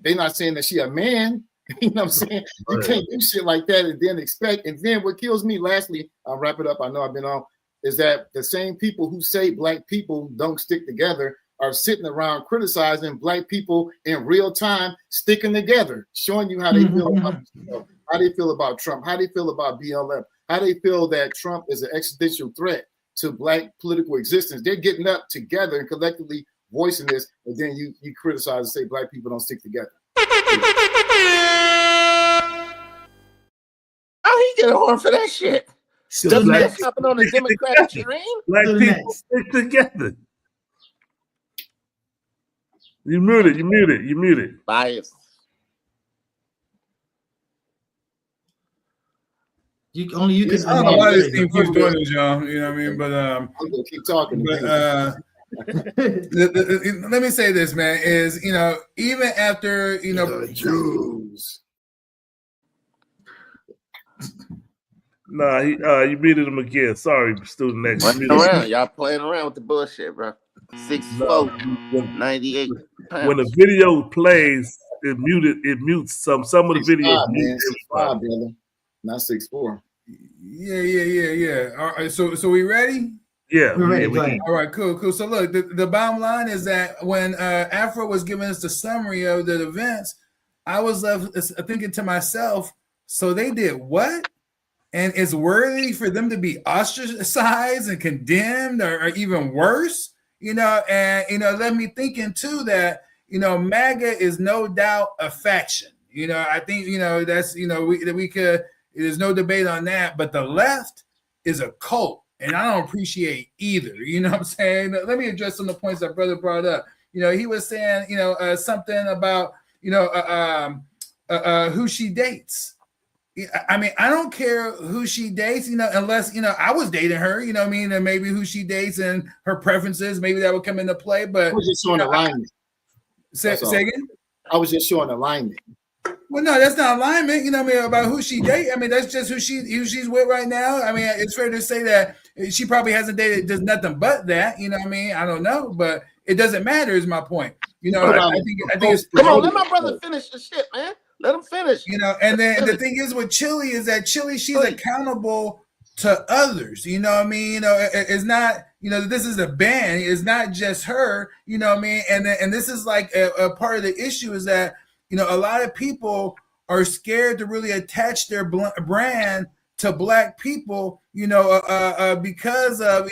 they're not saying that she a man. You know what I'm saying? You can't do shit like that and then expect. And then what kills me, lastly, I'll wrap it up, I know I've been on, is that the same people who say black people don't stick together are sitting around criticizing black people in real time sticking together, showing you how they feel about themselves, how they feel about Trump, how they feel about BLM, how they feel that Trump is an existential threat to black political existence. They're getting up together and collectively voicing this, and then you criticize and say black people don't stick together. How he get a horn for that shit? Still next. Hopping on the Democratic train? Black people stick together. You muted. Bias. I don't know why this team keeps doing this, y'all. You know what I mean? But I'm gonna keep talking. But let me say this, man, is even after the Jews. Nah, you muted him again. Sorry, student next. Y'all playing around with the bullshit, bro. 6'4", 98 pounds. When the video plays, it mutes some of the videos. 6'5", brother. Not 6'4". Yeah. All right, so we ready? Yeah, we're ready. All right, cool. So look, the bottom line is that when Afro was giving us the summary of the events, I was left thinking to myself, so they did what? And it's worthy for them to be ostracized and condemned, or even worse, and let me thinking too that MAGA is no doubt a faction. I think that's we could. There's no debate on that, but the left is a cult, and I don't appreciate either. You know what I'm saying? Let me address some of the points that brother brought up. He was saying something about who she dates. I mean, I don't care who she dates, unless, I was dating her, you know what I mean? And maybe who she dates and her preferences, maybe that would come into play. But I was just showing alignment. Say again? I was just showing alignment. Well, no, that's not alignment, about who she dates. I mean, that's just who she's with right now. I mean, it's fair to say that she probably hasn't dated just nothing but that, you know what I mean? I don't know, but it doesn't matter is my point. I think it's come on, let my brother finish the shit, man. Let him finish. And then the thing is with Chilli is that she's accountable to others. You know what I mean? It's not, this is a band. It's not just her, you know what I mean? And this is like a part of the issue is that, a lot of people are scared to really attach their brand to Black people, because of,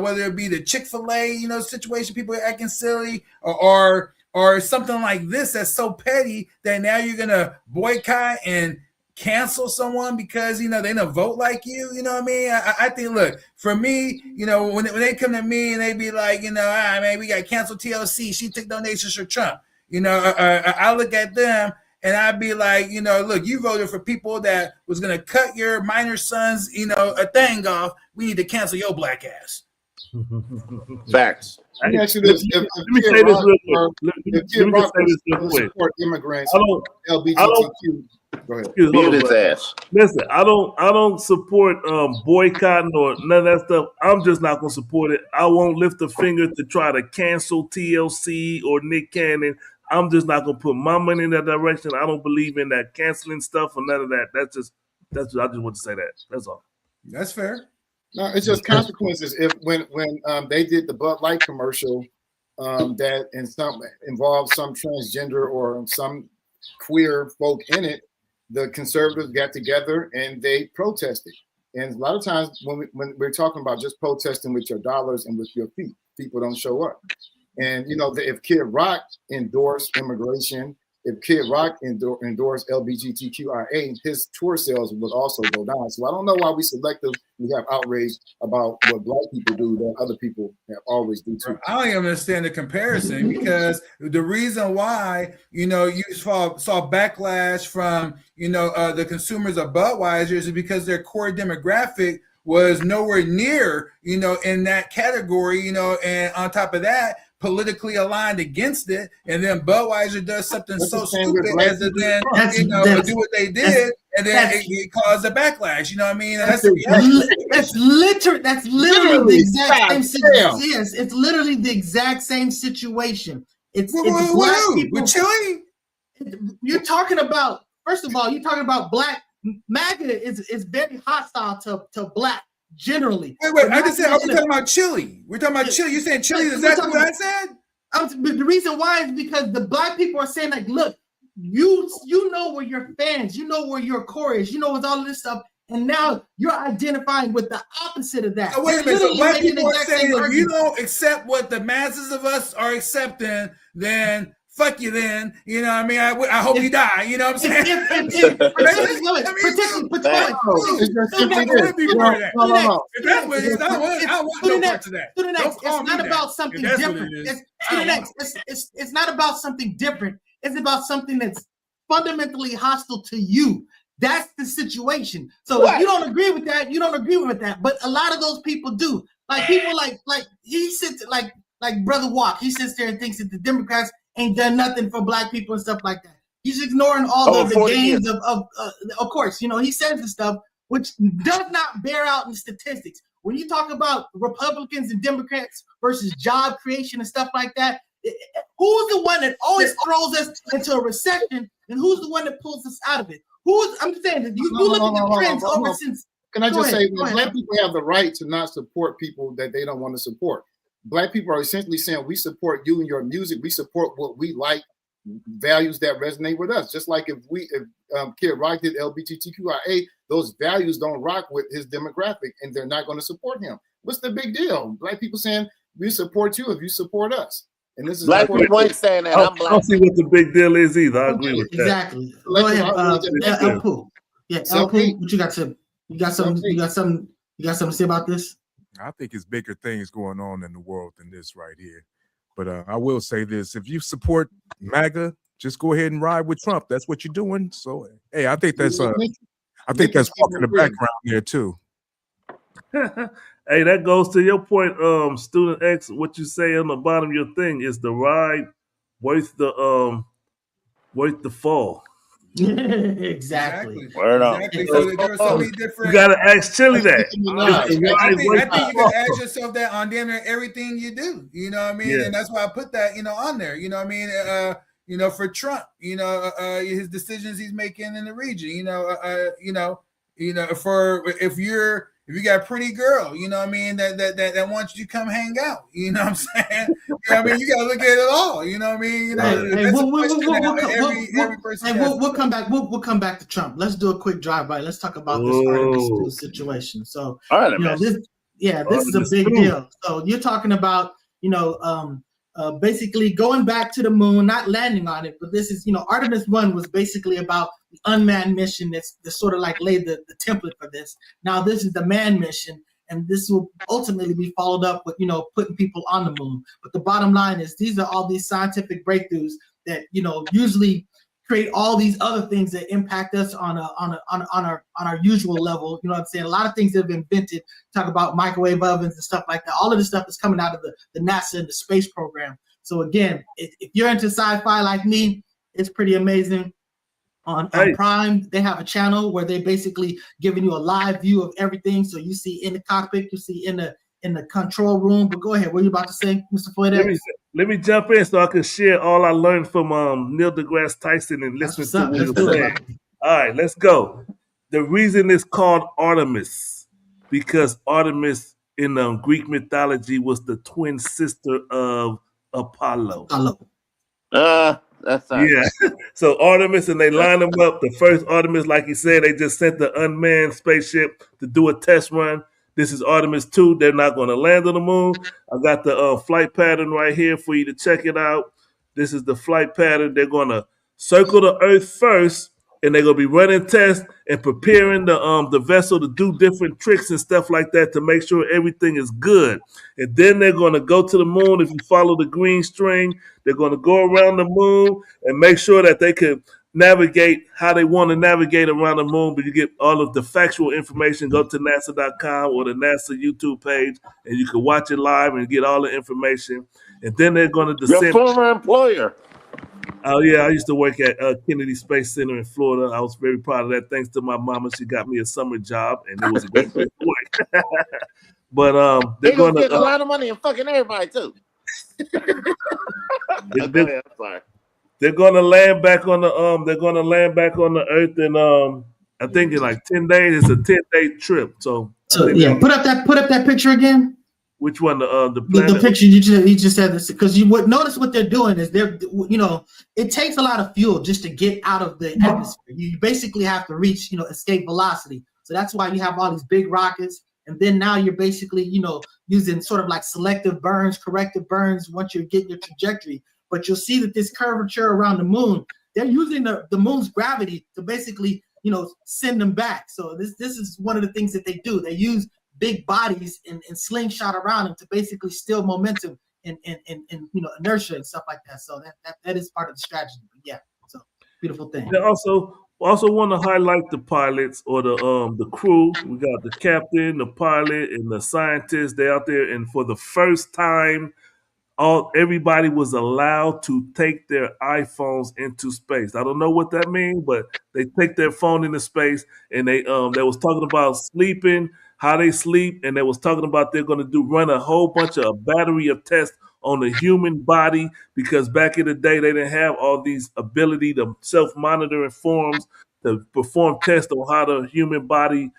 whether it be the Chick-fil-A, situation, people acting silly or something like this that's so petty that now you're going to boycott and cancel someone because, they don't vote like you. You know what I mean? I think, look, for me, when they come to me and they be like, man, we got to cancel TLC. She took donations for Trump. I look at them and I'd be like, look, you voted for people that was going to cut your minor son's, a thing off. We need to cancel your Black ass. Facts. Let me say this real quick. Let me say this real quick. Support immigrants, LGBTQ. Go ahead. Listen, I don't support boycotting or none of that stuff. I'm just not gonna support it. I won't lift a finger to try to cancel TLC or Nick Cannon. I'm just not gonna put my money in that direction. I don't believe in that canceling stuff or none of that. I just want to say that. That's all. That's fair. No, it's just consequences. If when they did the Bud Light commercial, that involved some transgender or some queer folk in it, the conservatives got together and they protested. And a lot of times when we're talking about just protesting with your dollars and with your feet, people don't show up. And if Kid Rock endorsed immigration, if Kid Rock endorsed LGBTQIA, his tour sales would also go down. So I don't know why we have outrage about what Black people do that other people have always do too. I don't even understand the comparison because the reason why you saw backlash from the consumers of Budweiser is because their core demographic was nowhere near in that category. And on top of that, politically aligned against it, and then Budweiser does something so stupid as to then do what they did, and then it caused a backlash. You know what I mean? That's literally the exact same situation. Yes, it's literally the exact same situation. It's Black people. With Chilli? You're talking about, first of all, Black MAGA is very hostile to Black. Generally, wait! I just said we're talking about Chilli. We're talking about Chilli. You saying Chilli? Is that what I said? The reason why is because the Black people are saying like, look, you know where your fans, you know where your core is, you know with all this stuff, and now you're identifying with the opposite of that. Oh, wait a minute. So Black people are saying if you don't accept what the masses of us are accepting, then fuck you then. You know what I mean? I hope you die. You know what I'm saying? It's not about something different. It's not about something different. It's about something that's fundamentally hostile to you. That's the situation. So if you don't agree with that, you don't agree with that. But a lot of those people do. Like people like he sits like Brother Walk. He sits there and thinks that the Democrats ain't done nothing for Black people and stuff like that. He's ignoring all of the gains of course, he says the stuff which does not bear out in statistics. When you talk about Republicans and Democrats versus job creation and stuff like that, who's the one that always throws us into a recession, and who's the one that pulls us out of it? I'm saying that you look at the trends over since. Can I just say, Black people have the right to not support people that they don't want to support. Black people are essentially saying we support you and your music. We support what we like, values that resonate with us. Just like if Kid Rock did LGBTQIA, those values don't rock with his demographic, and they're not going to support him. What's the big deal? Black people saying we support you if you support us. And this is Black people ain't saying that. I'm Black. I don't see what the big deal is either. I agree with that. Exactly. Go ahead, El Pooh. Yeah, El Pooh, what you got to? You got something to say about this? I think it's bigger things going on in the world than this right here. But I will say this. If you support MAGA, just go ahead and ride with Trump. That's what you're doing. So, hey, I think that's I think that's Walk in the background there too. Hey, that goes to your point, Student X. What you say on the bottom of your thing is the ride worth the fall. Exactly. Word on. Exactly. So there are so many different. You gotta ask Chilli that. I think you gotta ask yourself that on damn near everything you do. You know what I mean? Yeah. And that's why I put that, on there. You know what I mean? For Trump, his decisions he's making in the region. For if you got a pretty girl, you know what I mean, that wants you to come hang out, you know what I'm saying? You gotta look at it all, you know what I mean? We'll come back. We'll come back to Trump. Let's do a quick drive-by. Let's talk about this Artemis II situation. So, this is a big deal. So you're talking about, basically going back to the moon, not landing on it, but this is, Artemis I was basically about the unmanned mission that's sort of like laid the template for this. Now this is the manned mission, and this will ultimately be followed up with, putting people on the moon. But the bottom line is these are all these scientific breakthroughs that, usually create all these other things that impact us on our usual level. You know what I'm saying? A lot of things that have been invented, talk about microwave ovens and stuff like that. All of this stuff is coming out of the NASA and the space program. So again, if you're into sci-fi like me, it's pretty amazing. On Prime, they have a channel where they basically giving you a live view of everything. So you see in the cockpit, you see in the control room. But go ahead, what are you about to say, Mr. Floyd? Let me jump in so I can share all I learned from Neil deGrasse Tyson and listening to what he was saying. All right, let's go. The reason it's called Artemis, because Artemis in Greek mythology was the twin sister of Apollo. That's right. Yeah. So Artemis, and they line them up. The first Artemis, like you said, they just sent the unmanned spaceship to do a test run. This is Artemis II. They're not going to land on the moon. I got the flight pattern right here for you to check it out. This is the flight pattern. They're going to circle the Earth first, and they're going to be running tests and preparing the vessel to do different tricks and stuff like that to make sure everything is good. And then they're going to go to the moon. If you follow the green string, they're going to go around the moon and make sure that they can navigate how they want to navigate around the moon. But you get all of the factual information. Go to NASA.com or the NASA YouTube page, and you can watch it live and get all the information. And then they're going to descend. Your former employer. Oh, yeah, I used to work at Kennedy Space Center in Florida. I was very proud of that. Thanks to my mama, she got me a summer job, and it was a great place to work. But they're going to get a lot of money and fucking everybody, too. I'm sorry. They're gonna land back on the Earth in I think in like 10 days. It's a 10-day trip. So yeah, put up that picture again. Which one? The planet? The picture you just said this, because you would notice what they're doing is it takes a lot of fuel just to get out of the atmosphere. You basically have to reach escape velocity. So that's why you have all these big rockets, and then now you're basically using sort of like selective burns, corrective burns once you're getting your trajectory. But you'll see that this curvature around the moon, they're using the moon's gravity to basically, send them back. So this is one of the things that they do. They use big bodies and slingshot around them to basically steal momentum and inertia and stuff like that. So that is part of the strategy. But yeah, so beautiful thing. They also want to highlight the pilots or the crew. We got the captain, the pilot, and the scientists. They're out there, and for the first time, everybody was allowed to take their iPhones into space. I don't know what that means, but they take their phone into space, and they was talking about sleeping, how they sleep, and they was talking about they're going to run a whole bunch of a battery of tests on the human body, because back in the day they didn't have all these ability to self-monitor in forms to perform tests on how the human body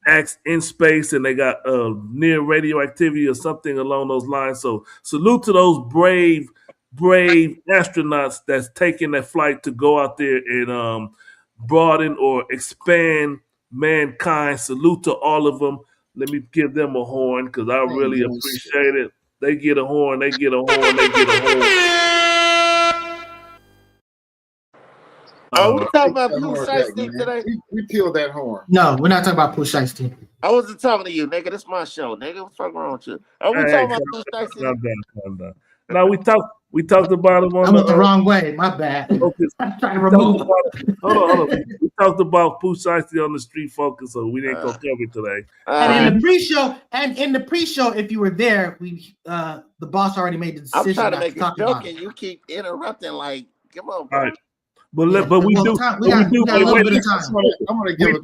acts in space, and they got near radioactivity or something along those lines. So salute to those brave astronauts that's taking that flight to go out there and broaden or expand mankind. Salute to all of them. Let me give them a horn, because I really appreciate it. They get a horn, they get a horn, they get a horn. Are we talking about That Pooh horn back, Shiesty man. today? We peeled that horn. No, we're not talking about Pooh Shiesty. I wasn't talking to you, nigga. This is my show, nigga. What's fucking wrong with you? Are we Hey, talking about Pooh Shiesty? calm down. Now we talked about him on I went the wrong way. My bad. Focus. I'm trying to remove him. Hold on. We talked about Pooh Shiesty on the street Focus, so we didn't go cover it today. And in the pre-show, if you were there, the boss already made the decision. I'm trying to not make a talk joke, about and you keep interrupting. Like, come on, All bro. right. But we got a little bit of time. I'm gonna give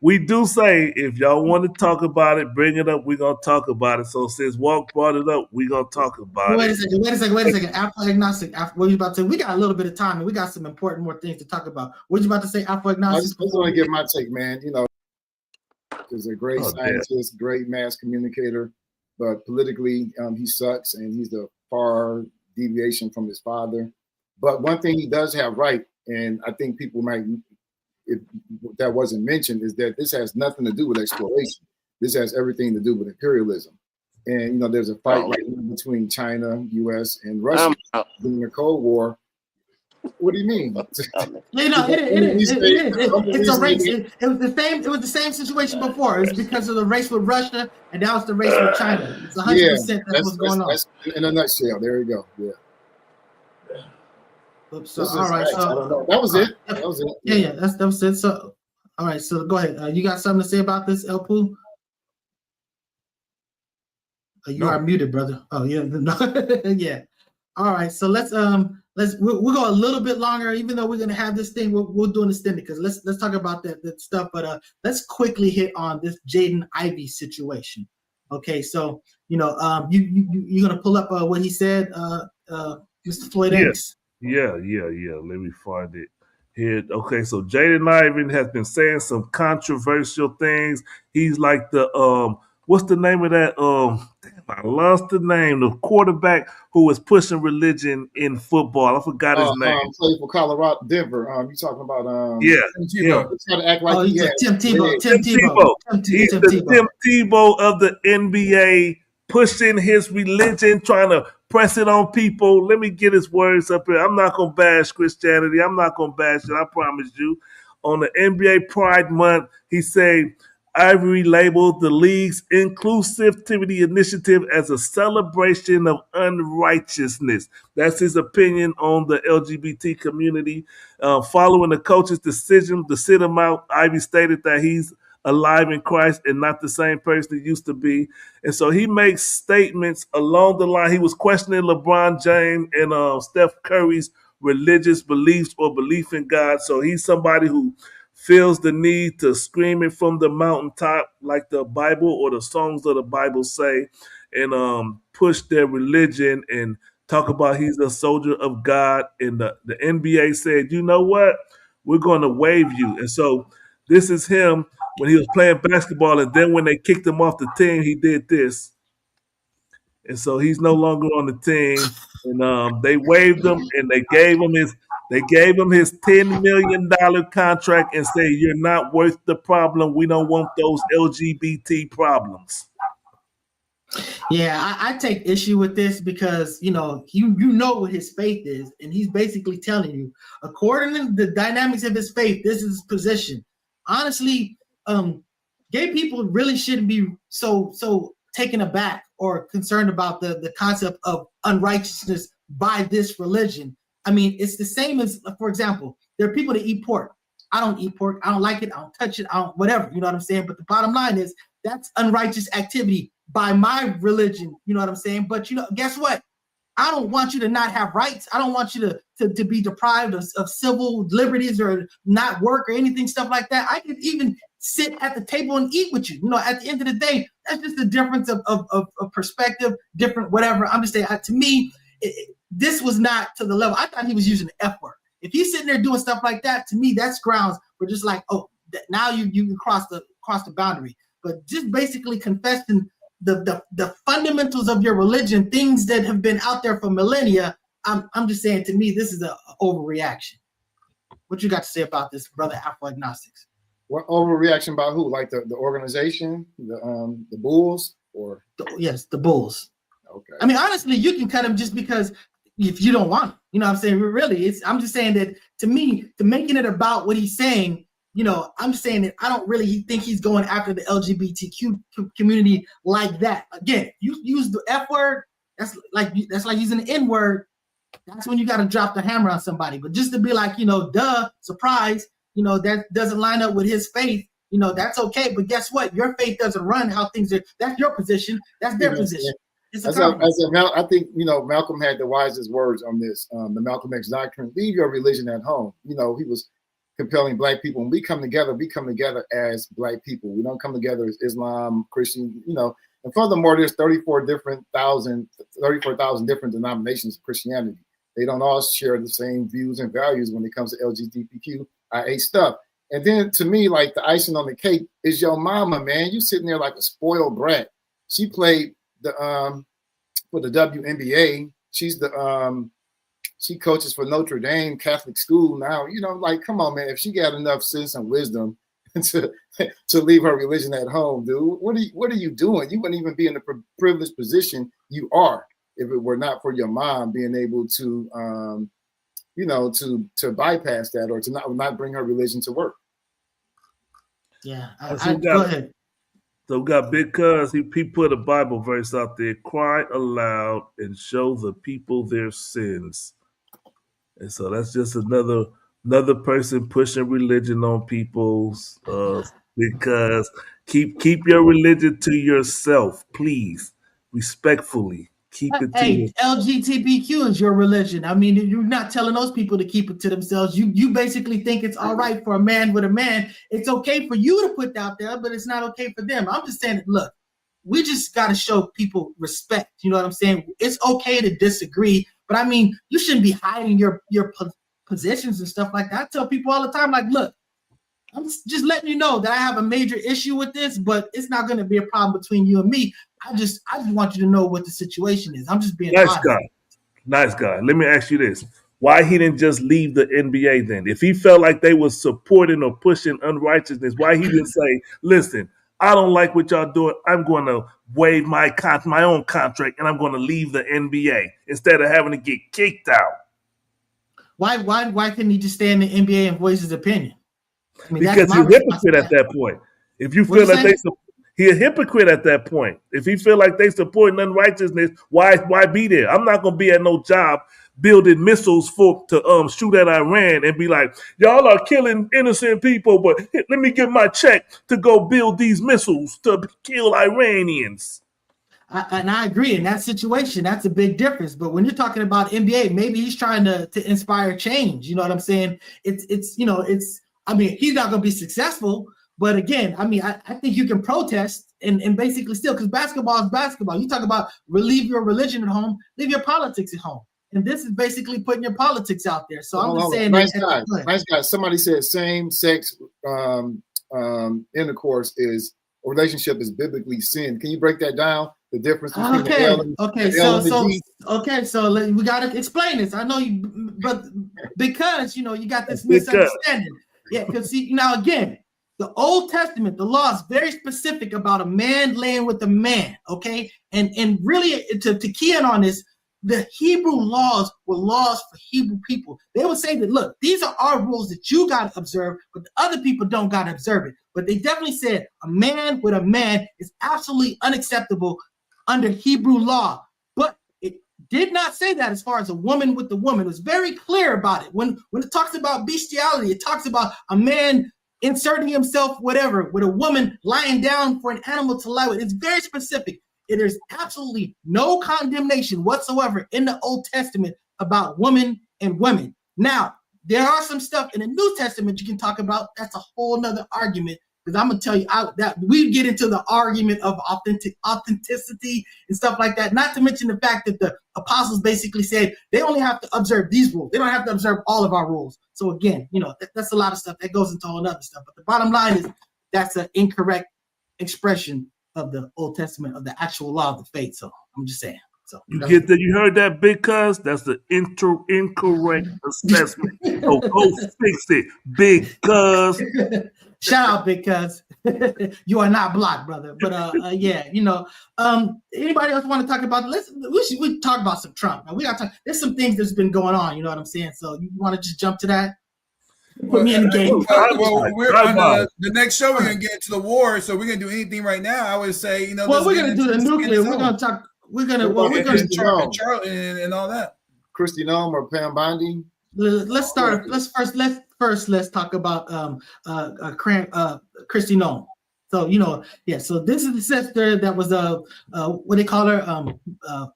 we do say if y'all want to talk about it, bring it up. We're gonna talk about it. So since Walk brought it up, we're gonna talk about Wait it. a second. Afro agnostic. What you about to say? We got a little bit of time, and we got some important more things to talk about. What you about to say, Afro I agnostic? just want to give my take, man. You know, he's a great scientist, great mass communicator, but politically, he sucks, and he's a far deviation from his father. But one thing he does have right, and I think people might, if that wasn't mentioned, is that this has nothing to do with exploration. This has everything to do with imperialism. And, you know, there's a fight right now between China, U.S., and Russia during the Cold War. What do you mean? You know, it's a race. It was the same situation before. It's because of the race with Russia, and that was the race with China. It's 100% that's what's going on. That's in a nutshell. There you go. Yeah. So, all right. So that was it. That was it. Yeah. That was it. So, all right. So go ahead. You got something to say about this, El Poo? You are muted, brother. Oh yeah. Yeah. All right. So we'll go a little bit longer, even though we're gonna have this thing. We'll do an extended because let's talk about that stuff. But let's quickly hit on this Jaden Ivey situation. Okay. So you're gonna pull up what he said, Mr. Floyd X. Yeah. Let me find it here. Okay, so Jaden Ivey has been saying some controversial things. He's like the what's the name of that? Damn, I lost the name. The quarterback who was pushing religion in football. I forgot his name. Played for Colorado, Denver. You talking about Tim trying to act like Tim Tebow. He's the Tim Tebow of the NBA, pushing his religion, trying to press it on people. Let me get his words up here. I'm not going to bash Christianity. I'm not going to bash it. I promise you. On the NBA Pride Month, he said, Ivory labeled the league's inclusivity initiative as a celebration of unrighteousness. That's his opinion on the LGBT community. Following the coach's decision to sit him out, Ivy stated that he's alive in Christ and not the same person he used to be. And so he makes statements along the line. He was questioning LeBron James and Steph Curry's religious beliefs or belief in God. So he's somebody who feels the need to scream it from the mountaintop like the Bible or the songs of the Bible say, and push their religion and talk about he's a soldier of God. And the NBA said, you know what? We're going to waive you. And so this is him when he was playing basketball, and then when they kicked him off the team, he did this. And so he's no longer on the team. And they waived him, and they gave him his $10 million contract and say, you're not worth the problem. We don't want those LGBT problems. Yeah, I take issue with this because you know what his faith is, and he's basically telling you, according to the dynamics of his faith, this is his position. Honestly, gay people really shouldn't be so taken aback or concerned about the concept of unrighteousness by this religion. I mean, it's the same as, for example, there are people that eat pork. I don't eat pork. I don't like it. I don't touch it. I don't whatever. You know what I'm saying? But the bottom line is that's unrighteous activity by my religion. You know what I'm saying? But guess what? I don't want you to not have rights. I don't want you to be deprived of civil liberties or not work or anything, stuff like that. I could even sit at the table and eat with you. At the end of the day, that's just a difference of perspective, different whatever. I'm just saying, to me, this was not to the level. I thought he was using the F word. If he's sitting there doing stuff like that, to me, that's grounds for just like, now you can cross the boundary. But just basically confessing the fundamentals of your religion, things that have been out there for millennia. I'm just saying, to me, this is an overreaction. What you got to say about this, brother Afro Agnostics? What overreaction by who? Like the organization, the Bulls, or yes, the Bulls. Okay. I mean, honestly, you can cut him just because if you don't want it. You know what I'm saying? Really, I'm just saying that to me, to making it about what he's saying, I'm just saying that I don't really think he's going after the LGBTQ community like that. Again, you use the F word, that's like using the N word. That's when you got to drop the hammer on somebody. But just to be like, duh, surprise, that doesn't line up with his faith. That's okay. But guess what? Your faith doesn't run how things are. That's your position. That's their position. It's I think, Malcolm had the wisest words on this. The Malcolm X doctrine, leave your religion at home. He was compelling Black people. When we come together as Black people. We don't come together as Islam, Christian, And furthermore, there's 34,000 different denominations of Christianity. They don't all share the same views and values when it comes to LGBTQIA stuff. And then to me, like the icing on the cake is your mama, man. You sitting there like a spoiled brat. She played for the WNBA. She's she coaches for Notre Dame Catholic school now. Come on, man. If she got enough sense and wisdom to leave her religion at home, dude, what are you doing? You wouldn't even be in the privileged position you are if it were not for your mom being able to to bypass that or to not bring her religion to work. Yeah, go ahead. So we got Big Cuz, he put a Bible verse out there, cry aloud and show the people their sins. And so that's just another person pushing religion on people's because keep your religion to yourself, please. Respectfully. Keep it to yourself. LGBTQ is your religion. I mean, you're not telling those people to keep it to themselves. You basically think it's all right for a man with a man. It's okay for you to put that out there, but it's not okay for them. I'm just saying, look, we just got to show people respect. You know what I'm saying? It's okay to disagree, but I mean, you shouldn't be hiding your positions and stuff like that. I tell people all the time, like, look, I'm just letting you know that I have a major issue with this, but it's not going to be a problem between you and me. I just want you to know what the situation is. I'm just being honest. Nice guy. Let me ask you this. Why he didn't just leave the NBA then? If he felt like they were supporting or pushing unrighteousness, why he didn't say, listen, I don't like what y'all doing. I'm going to waive my own contract and I'm going to leave the NBA instead of having to get kicked out. Why couldn't he just stay in the NBA and voice his opinion? I mean, because he's a hypocrite at that point. If you feel that he's a hypocrite at that point. If he feel like they supporting unrighteousness, why be there? I'm not gonna be at no job building missiles to shoot at Iran and be like, y'all are killing innocent people, but let me get my check to go build these missiles to kill Iranians. And I agree in that situation. That's a big difference. But when you're talking about NBA, maybe he's trying to inspire change. You know what I'm saying? I mean, he's not going to be successful, but again, I mean, I think you can protest and basically still, because basketball is basketball. You talk about leave your religion at home, leave your politics at home. And this is basically putting your politics out there. So I'm just saying. Nice guy. Somebody said same-sex intercourse relationship is biblically sin. Can you break that down? The difference between so we got to explain this. I know you, but because, you got this misunderstanding. Yeah, because now again, the Old Testament, the law is very specific about a man laying with a man, okay? And really, to key in on this, the Hebrew laws were laws for Hebrew people. They would say that, look, these are our rules that you got to observe, but the other people don't got to observe it. But they definitely said a man with a man is absolutely unacceptable under Hebrew law. But it did not say that as far as a woman with a woman. It was very clear about it. When it talks about bestiality, it talks about a man inserting himself, whatever, with a woman lying down for an animal to lie with. It's very specific. There's absolutely no condemnation whatsoever in the Old Testament about women and women. Now, there are some stuff in the New Testament you can talk about. That's a whole nother argument, because I'm going to tell you that we get into the argument of authenticity and stuff like that, not to mention the fact that the apostles basically said they only have to observe these rules. They don't have to observe all of our rules. So again, that's a lot of stuff that goes into all other stuff. But the bottom line is that's an incorrect expression of the Old Testament, of the actual law of the faith. So I'm just saying. So you heard that, Big Cuz? That's the incorrect assessment. So go fix it, Big Cuz. Shout out, because you are not blocked, brother. But yeah, anybody else want to talk about? We talk about some Trump. Now we got to talk. There's some things that's been going on. You know what I'm saying? So you want to just jump to that? Put me in the game. Well, we're on the next show. We're gonna get into the war, so we're gonna do anything right now. I would say, well, we're gonna do the nuclear. We're gonna talk. We're gonna Charlie and all that. Christy Nome or Pam Bondi. Let's start. Let's talk about Christy Nome. So so this is the sister that was what they call her,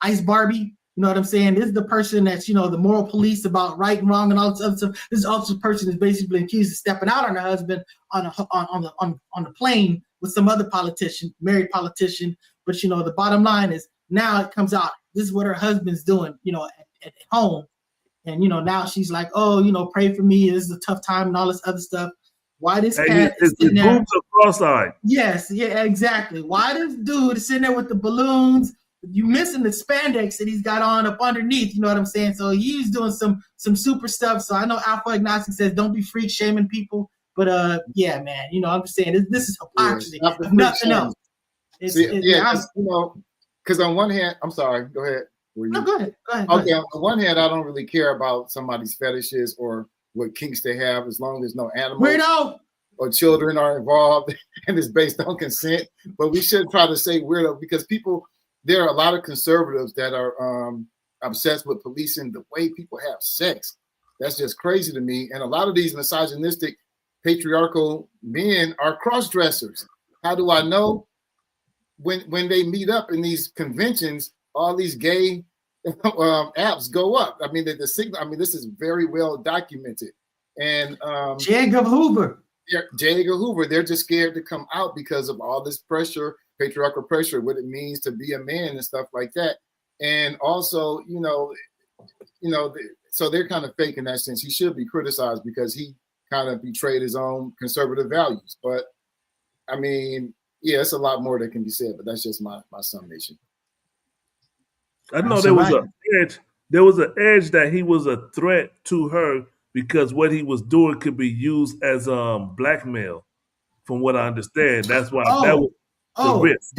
Ice Barbie. You know what I'm saying? This is the person that's the moral police about right and wrong and all this other stuff. This is also the person that's basically accused of stepping out on her husband on the plane with some other politician, married politician. But the bottom line is now it comes out. This is what her husband's doing, at home. And now she's like, oh, pray for me. This is a tough time and all this other stuff. Why this cat is sitting there? Boobs are cross-eyed. Yes, yeah, exactly. Why this dude is sitting there with the balloons? You missing the spandex that he's got on up underneath. You know what I'm saying? So he's doing some super stuff. So I know Alpha Agnostic says don't be freak shaming people, but yeah, man. I'm just saying this is hypocrisy. Yeah, nothing else. Because on one hand, I'm sorry. Go ahead. No, go ahead. Okay, on one hand, I don't really care about somebody's fetishes or what kinks they have, as long as no animals or children are involved and it's based on consent. But we should try to say weirdo, because there are a lot of conservatives that are obsessed with policing the way people have sex. That's just crazy to me. And a lot of these misogynistic, patriarchal men are cross-dressers. How do I know? When they meet up in these conventions, all these gay apps go up. I mean, the signal. I mean, this is very well documented. And J. Edgar Hoover, they're just scared to come out because of all this pressure, patriarchal pressure, what it means to be a man and stuff like that. And also, so they're kind of fake in that sense. He should be criticized because he kind of betrayed his own conservative values. But I mean, yeah, it's a lot more that can be said, but that's just my summation. I know there was an edge. There was an edge that he was a threat to her because what he was doing could be used as blackmail. From what I understand, that's why that was the risk.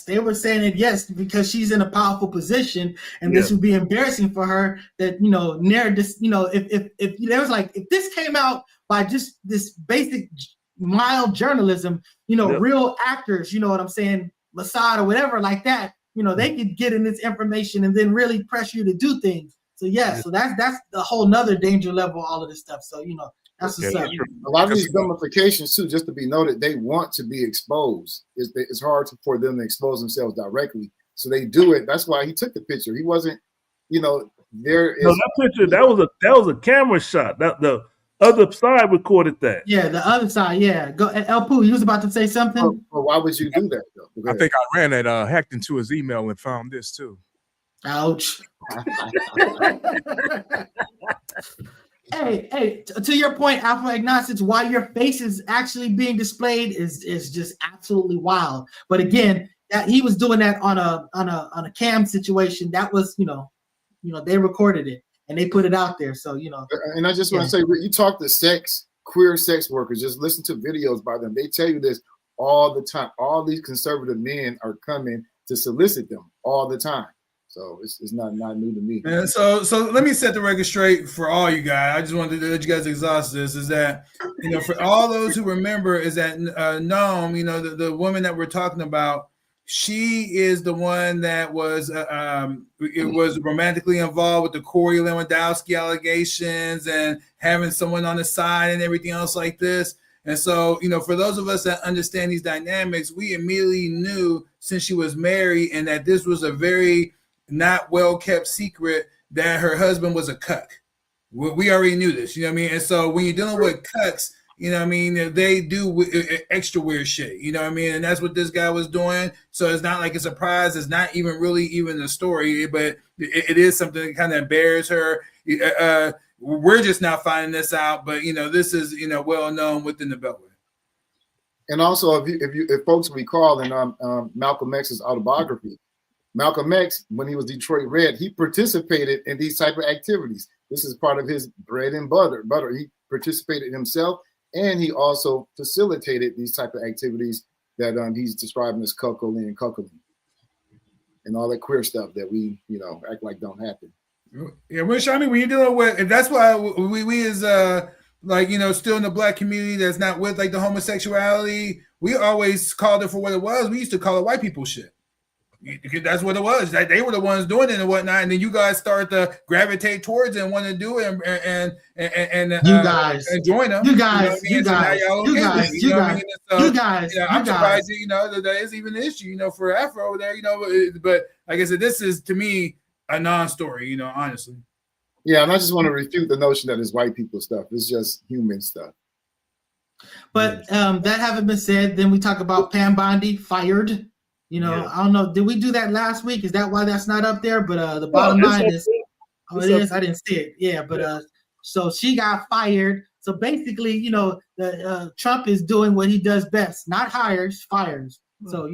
They were saying it, yes, because she's in a powerful position, and this would be embarrassing for her. That if there was if this came out by just this basic mild journalism, real actors, you know what I'm saying, Mossad or whatever like that. They could get in this information and then really pressure you to do things. So so that's a whole nother danger level, all of this stuff. So that's what's up. A lot of these ramifications too, just to be noted, they want to be exposed. It's hard for them to expose themselves directly, so they do it. That's why he took the picture. He wasn't, there is that picture. That was a camera shot. That the other side recorded that. Yeah, the other side. Yeah, go. El Poo, you was about to say something. Well, why would you do that though? I think I ran it, hacked into his email and found this too. Ouch. Hey, to your point, Alpha Agnostics, why your face is actually being displayed is just absolutely wild. But again, that he was doing that on a cam situation. That was, they recorded it and they put it out there. So, And I just want to say, you talk to queer sex workers, just listen to videos by them. They tell you this all the time. All these conservative men are coming to solicit them all the time. So it's not new to me. And so let me set the record straight for all you guys. I just wanted to let you guys exhaust this. Is that for all those who remember, is that Nome, the woman that we're talking about, she is the one that was was romantically involved with the Corey Lewandowski allegations and having someone on the side and everything else like this. And so, for those of us that understand these dynamics, we immediately knew since she was married and that this was a very not well kept secret that her husband was a cuck. We already knew this, And so when you're dealing with cucks, they do extra weird shit, And that's what this guy was doing. So it's not like a surprise. It's not even really even a story, but it is something that kind of embarrassed her. We're just now finding this out, but this is well known within the Beltway. And also, if folks recall in Malcolm X's autobiography, Malcolm X, when he was Detroit Red, he participated in these type of activities. This is part of his bread and butter. He participated himself and he also facilitated these type of activities that he's describing as cuckolding and cuckolding and all that queer stuff that we, act like don't happen. Yeah, Rich, I mean, when you're dealing with, and that's why we as still in the Black community that's not with like the homosexuality, we always called it for what it was. We used to call it white people shit. That's what it was. They were the ones doing it and whatnot, and then you guys start to gravitate towards it and want to do it and join them. You guys. I'm surprised that that is even an issue, for Afro over there, But like I said, this is to me a non-story, honestly. Yeah, and I just want to refute the notion that it's white people stuff. It's just human stuff. But that having been said, then we talk about Pam Bondi fired. I don't know. Did we do that last week? Is that why that's not up there? But the bottom line is, it is. I didn't see it. Yeah, but so she got fired. So basically, Trump is doing what he does best: not hires, fires. So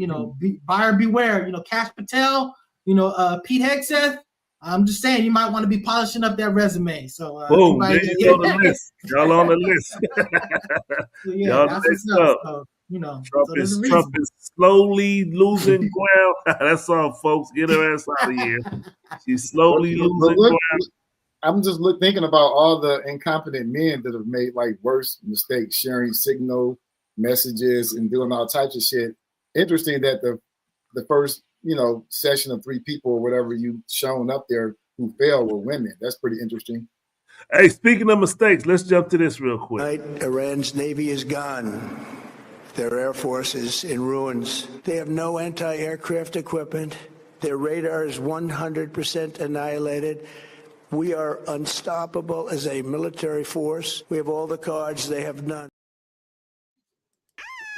buyer beware. Cash Patel. Pete Hegseth. I'm just saying you might want to be polishing up that resume. So boom, there you go, the list. Y'all on the list. So, yeah, that's what's up. So, Trump is slowly losing ground. That's all, folks. Get her ass out of here. She's slowly losing ground. I'm just thinking about all the incompetent men that have made like worse mistakes, sharing signal messages and doing all types of shit. Interesting that the first session of 3 people or whatever you shown up there who failed were women. That's pretty interesting. Hey, speaking of mistakes, let's jump to this real quick. Tonight, Iran's Navy is gone. Their Air Force is in ruins. They have no anti-aircraft equipment. Their radar is 100% annihilated. We are unstoppable as a military force. We have all the cards. They have none.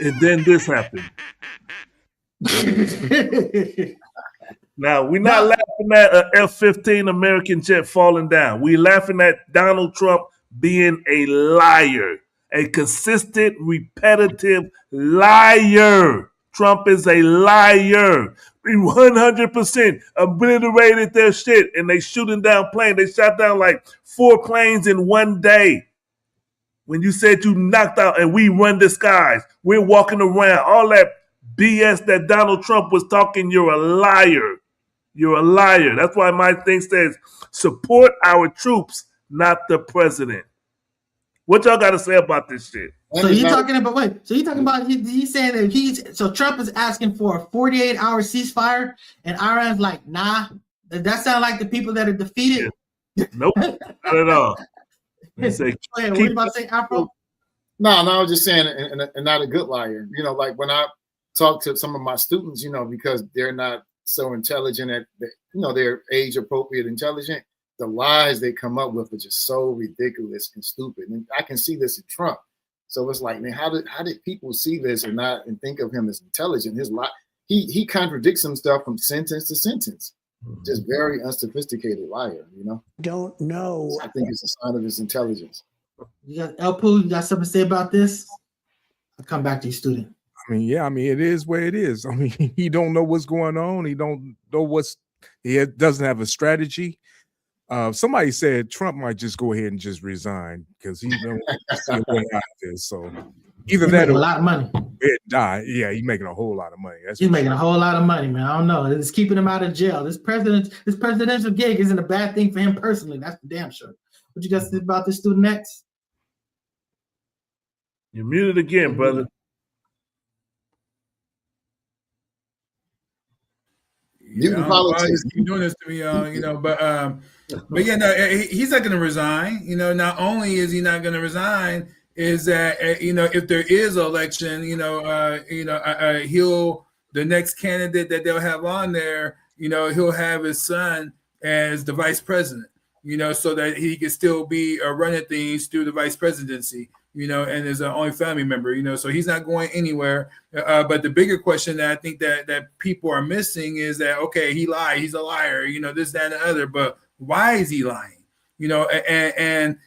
And then this happened. Now, we're not laughing at an F-15 American jet falling down. We're laughing at Donald Trump being a liar, a consistent, repetitive liar. Trump is a liar. We 100% obliterated their shit, and they shooting down planes. They shot down like 4 planes in one day. When you said you knocked out and we run the skies, we're walking around, all that BS that Donald Trump was talking, you're a liar. You're a liar. That's why my thing says support our troops, not the president. What y'all got to say about this shit? So you're talking about he's saying that Trump is asking for a 48-hour ceasefire, and Iran's like, nah. That sound like the people that are defeated. Yeah. Nope, not at all. Say, what you about to say, Afro? No, I was just saying, and not a good liar. Like when I talk to some of my students, because they're not so intelligent at they're age appropriate intelligent, the lies they come up with are just so ridiculous and stupid. And I can see this in Trump. So it's like, man, how did people see this and think of him as intelligent? His lie, he contradicts himself from sentence to sentence. Just very unsophisticated liar, Don't know. I think it's a sign of his intelligence. You got El-Poo, you got something to say about this? I'll come back to you, student. It is where it is. He don't know what's going on. He don't know he doesn't have a strategy. Somebody said Trump might just go ahead and just resign because he don't see a way out of this. So either he's that or a lot of money. Die. Yeah, he's making a whole lot of money. He's making a whole lot of money, man. I don't know. It's keeping him out of jail. This presidential gig isn't a bad thing for him personally. That's for damn sure. What you guys think about this student next? You're muted again, brother. Keep doing this to me, but yeah, no, he's not going to resign. Not only is he not going to resign, is that if there is an election, the next candidate that they'll have on there, he'll have his son as the vice president, so that he can still be running things through the vice presidency. And is an only family member, so he's not going anywhere. But the bigger question that I think that people are missing is that, okay, he lied, he's a liar, this, that, and the other, but why is he lying? And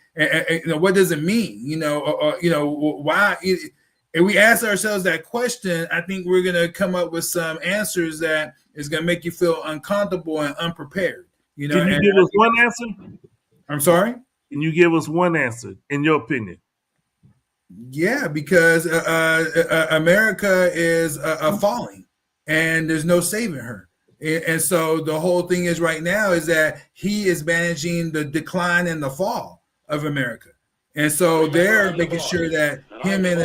what does it mean? Why? If we ask ourselves that question, I think we're going to come up with some answers that is going to make you feel uncomfortable and unprepared. Can you give us one answer? I'm sorry? Can you give us one answer, in your opinion? Yeah, because America is falling, and there's no saving her. And so the whole thing is right now is that he is managing the decline and the fall of America. And so they're making sure that him and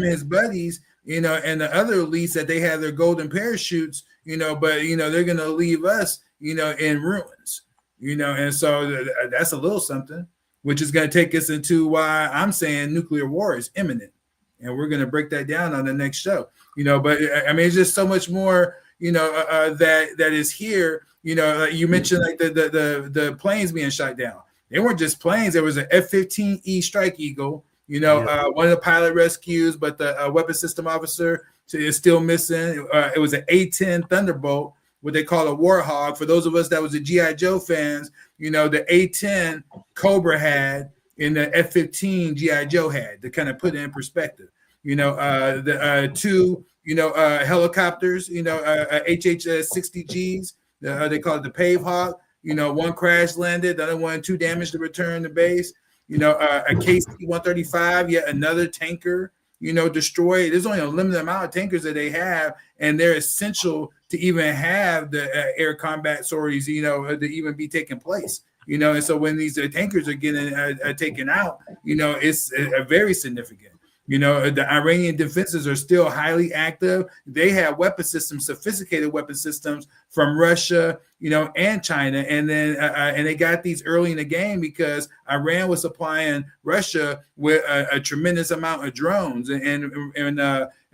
his buddies, and the other elites, that they have their golden parachutes, but they're going to leave us, in ruins, and so that's a little something, which is going to take us into why I'm saying nuclear war is imminent. And we're going to break that down on the next show, but I mean, it's just so much more, that is here. You mentioned like the planes being shot down. They weren't just planes. There was an F-15E Strike Eagle, one of the pilot rescues, but the weapon system officer is still missing. It was an A-10 Thunderbolt, what they call a Warhawk. For those of us that was the G.I. Joe fans, the A-10 Cobra had and the F-15 G.I. Joe had, to kind of put it in perspective. The two, helicopters, HH-60Gs, they call it the Pave Hawk. One crash landed, the other one too damaged to return to base. A KC-135, yet another tanker, destroyed. There's only a limited amount of tankers that they have, and they're essential to even have the air combat sorties, to even be taking place. And so when these tankers are getting taken out, it's very significant. The Iranian defenses are still highly active. They have weapon systems, sophisticated weapon systems from Russia, and China. And then and they got these early in the game because Iran was supplying Russia with a tremendous amount of drones, and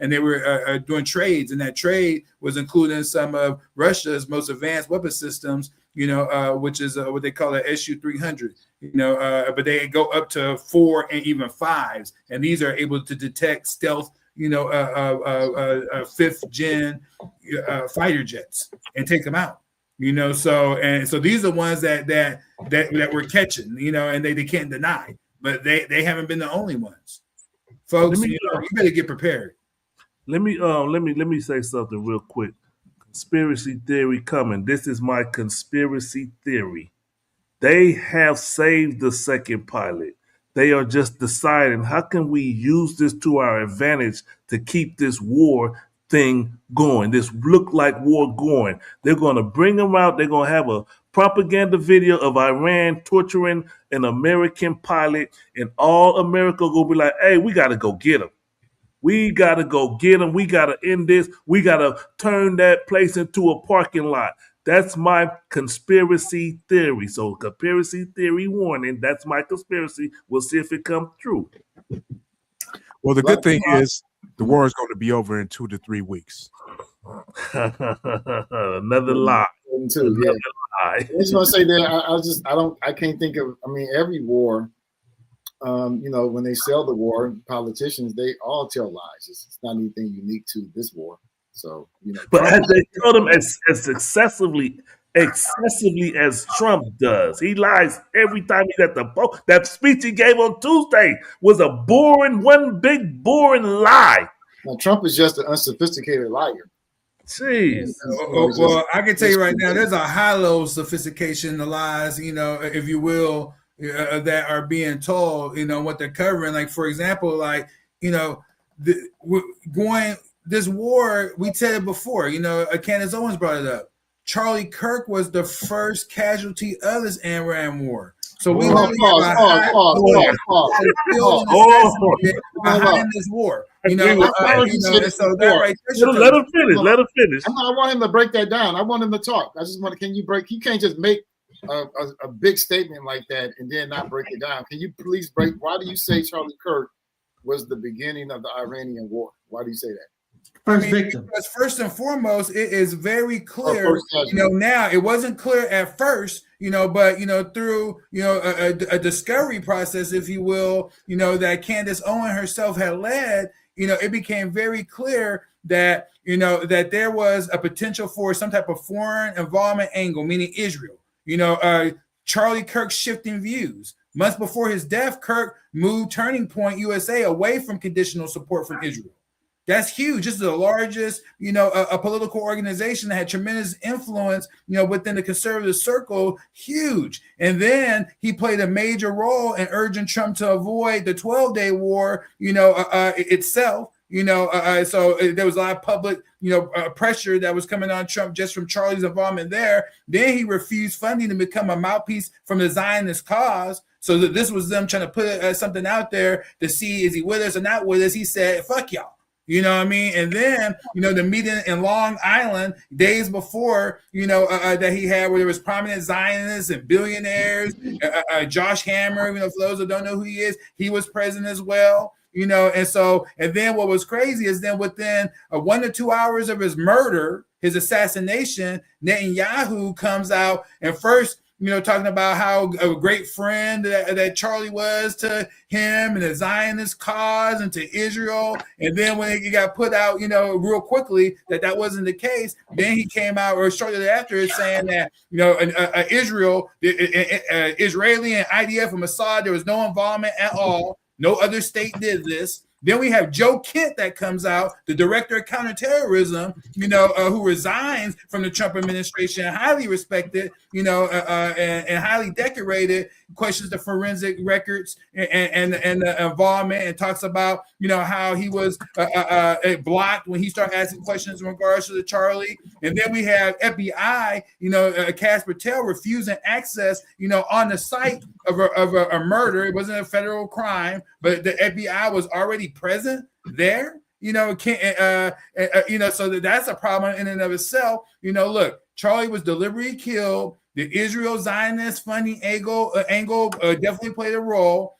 they were doing trades, and that trade was including some of Russia's most advanced weapon systems, which is what they call an Su-300. But they go up to 4 and even 5s, and these are able to detect stealth, 5th gen fighter jets and take them out. So these are the ones that we're catching, and they can't deny, but they haven't been the only ones, folks. You better get prepared. Let me say something real quick. Conspiracy theory coming. This is my conspiracy theory. They have saved the second pilot. They are just deciding, how can we use this to our advantage to keep this war thing going, this look like war going. They're going to bring them out. They're going to have a propaganda video of Iran torturing an American pilot, and all America will be like, hey, we got to go get him. We got to go get him. We got to end this. We got to turn that place into a parking lot. That's my conspiracy theory. So conspiracy theory warning. That's my conspiracy. We'll see if it comes true. Well, the good thing is the war is going to be over in 2 to 3 weeks. Another lie. Another lie. I just want to say that I can't think of, every war, when they sell the war, politicians, they all tell lies. It's not anything unique to this war. So, but as they tell them as excessively as Trump does, he lies every time he's at the vote. That speech he gave on Tuesday was one big boring lie. Now, Trump is just an unsophisticated liar. Jeez. Well, I can tell you right now, there's a high-low sophistication in the lies, if you will, that are being told, what they're covering. Like, for example, this war, we said it before, Candace Owens brought it up. Charlie Kirk was the first casualty of this Iran war. So we behind this war. Let him finish. I want him to break that down. I want him to talk. You can't just make a big statement like that and then not break it down. Can you please why do you say Charlie Kirk was the beginning of the Iranian war? Why do you say that? Because first and foremost, it is very clear. Now it wasn't clear at first, but through a discovery process, if you will, that Candace Owens herself had led. It became very clear that that there was a potential for some type of foreign involvement angle, meaning Israel. Charlie Kirk's shifting views. Months before his death, Kirk moved Turning Point USA away from conditional support from Israel. That's huge. This is the largest, a political organization that had tremendous influence, within the conservative circle. Huge. And then he played a major role in urging Trump to avoid the 12-day war, itself. So there was a lot of public, pressure that was coming on Trump just from Charlie's involvement there. Then he refused funding to become a mouthpiece from the Zionist cause. So that this was them trying to put something out there to see, is he with us or not with us? He said, fuck y'all. You know what I mean? And then, the meeting in Long Island days before, that he had where there was prominent Zionists and billionaires, Josh Hammer, for those that don't know who he is, he was present as well. And then what was crazy is then within 1 to 2 hours of his murder, his assassination, Netanyahu comes out and first, talking about how a great friend that Charlie was to him and the Zionist cause and to Israel. And then when it got put out, real quickly that wasn't the case, then he came out or shortly after saying that, Israel, Israeli and IDF and Mossad, there was no involvement at all. No other state did this. Then we have Joe Kent that comes out, the director of counterterrorism, who resigns from the Trump administration, highly respected, and highly decorated, questions the forensic records and the involvement and talks about, how he was blocked when he started asking questions in regards to the Charlie. And then we have FBI, Cass Patel refusing access, on the site of a murder. It wasn't a federal crime, but the FBI was already present there. So that's a problem in and of itself. Look, Charlie was deliberately killed. The Israel Zionist funding angle definitely played a role,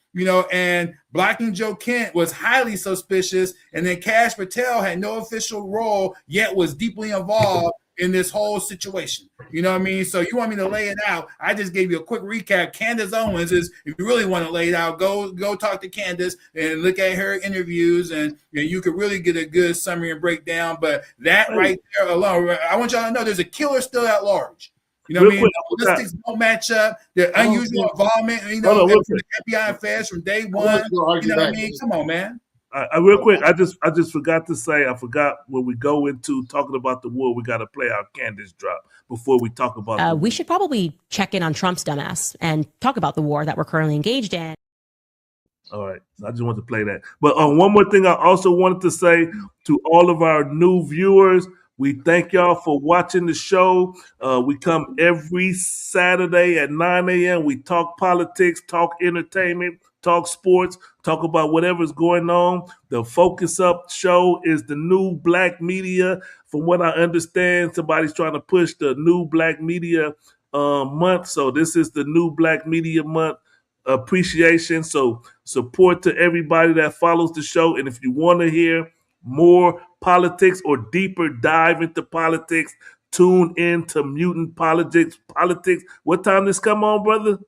and blocking Joe Kent was highly suspicious. And then Cash Patel had no official role, yet was deeply involved in this whole situation. You know what I mean? So you want me to lay it out? I just gave you a quick recap. Candace Owens is, if you really want to lay it out, go talk to Candace and look at her interviews, and you could really get a good summary and breakdown. But that right there alone, I want y'all to know there's a killer still at large. You know what I mean? The statistics don't match up. The unusual involvement, the FBI affairs from day one. You know what I mean? Come on, man. Real quick, I just forgot to say, when we go into talking about the war, we got to play our Candace drop before we talk about we should probably check in on Trump's dumbass and talk about the war that we're currently engaged in. All right. I just wanted to play that. But one more thing I also wanted to say to all of our new viewers, we thank y'all for watching the show. We come every Saturday at 9 a.m. We talk politics, talk entertainment, talk sports, talk about whatever's going on. The Focus Up show is the new black media. From what I understand, somebody's trying to push the new black media month. So this is the new black media month appreciation. So support to everybody that follows the show. And if you want to hear more politics or deeper dive into politics, tune in to Mutant Politics. What time this come on, brother?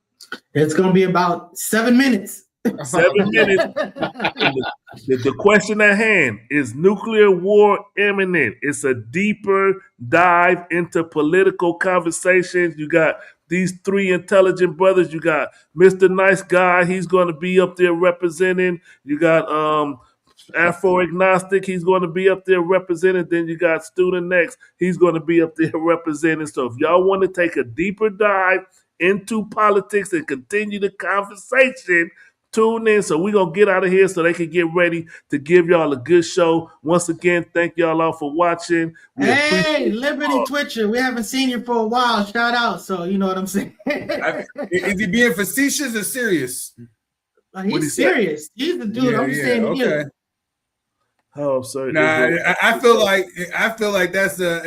It's going to be about 7 minutes. 7 minutes. The question at hand, is nuclear war imminent? It's a deeper dive into political conversations. You got these three intelligent brothers. You got Mr. Nice Guy. He's going to be up there representing. You got Afro-agnostic, he's going to be up there representing. Then you got Student Next, he's going to be up there representing. So if y'all want to take a deeper dive into politics and continue the conversation, tune in. So we're going to get out of here so they can get ready to give y'all a good show. Once again, thank y'all all for watching. Hey, Liberty Twitcher, we haven't seen you for a while. Shout out. So you know what I'm saying. Is he being facetious or serious? He's serious. He's the dude. I'm just saying. Okay. Oh, sorry. Nah, I feel like that's that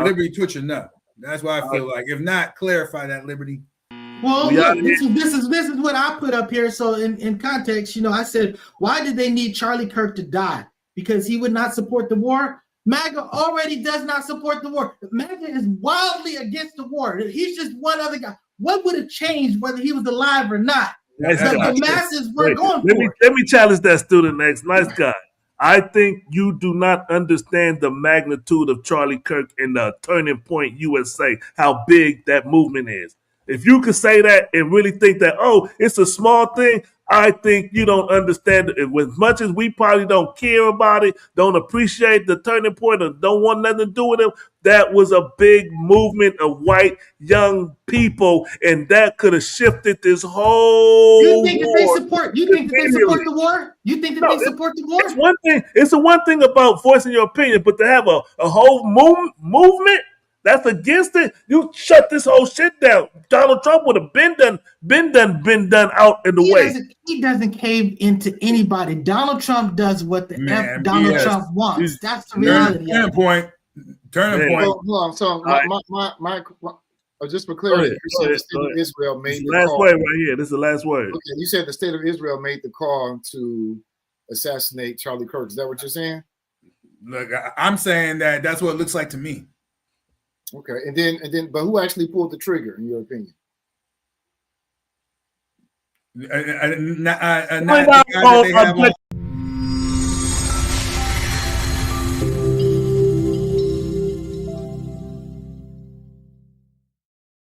Liberty Twitcher. No, that's why I feel like. If not, clarify that, Liberty. Well, look, this is what I put up here. So in context, I said, why did they need Charlie Kirk to die? Because he would not support the war. MAGA already does not support the war. MAGA is wildly against the war. He's just one other guy. What would have changed whether he was alive or not? The masses were going for it. Let me challenge that, Student Next. Nice guy. I think you do not understand the magnitude of Charlie Kirk and the Turning Point USA, how big that movement is. If you could say that and really think that, oh, it's a small thing, I think you don't understand it. As much as we probably don't care about it, don't appreciate the turning point, or don't want nothing to do with it, that was a big movement of white young people, and that could have shifted this whole You think that they war support? You think that they support the war? You think that No, they support the war? It's one thing. It's the one thing about voicing your opinion, but to have a whole movement that's against it, you shut this whole shit down. Donald Trump would have been done out in the way. He doesn't cave into anybody. Donald Trump does what the F Donald Trump wants. That's the reality. Turning point. So just for clarity, you said the state of Israel made the last call. word right here. This is the last word. Okay, you said the state of Israel made the call to assassinate Charlie Kirk. Is that what you're saying? Look, I'm saying that that's what it looks like to me. Okay, and then, but who actually pulled the trigger, in your opinion? Not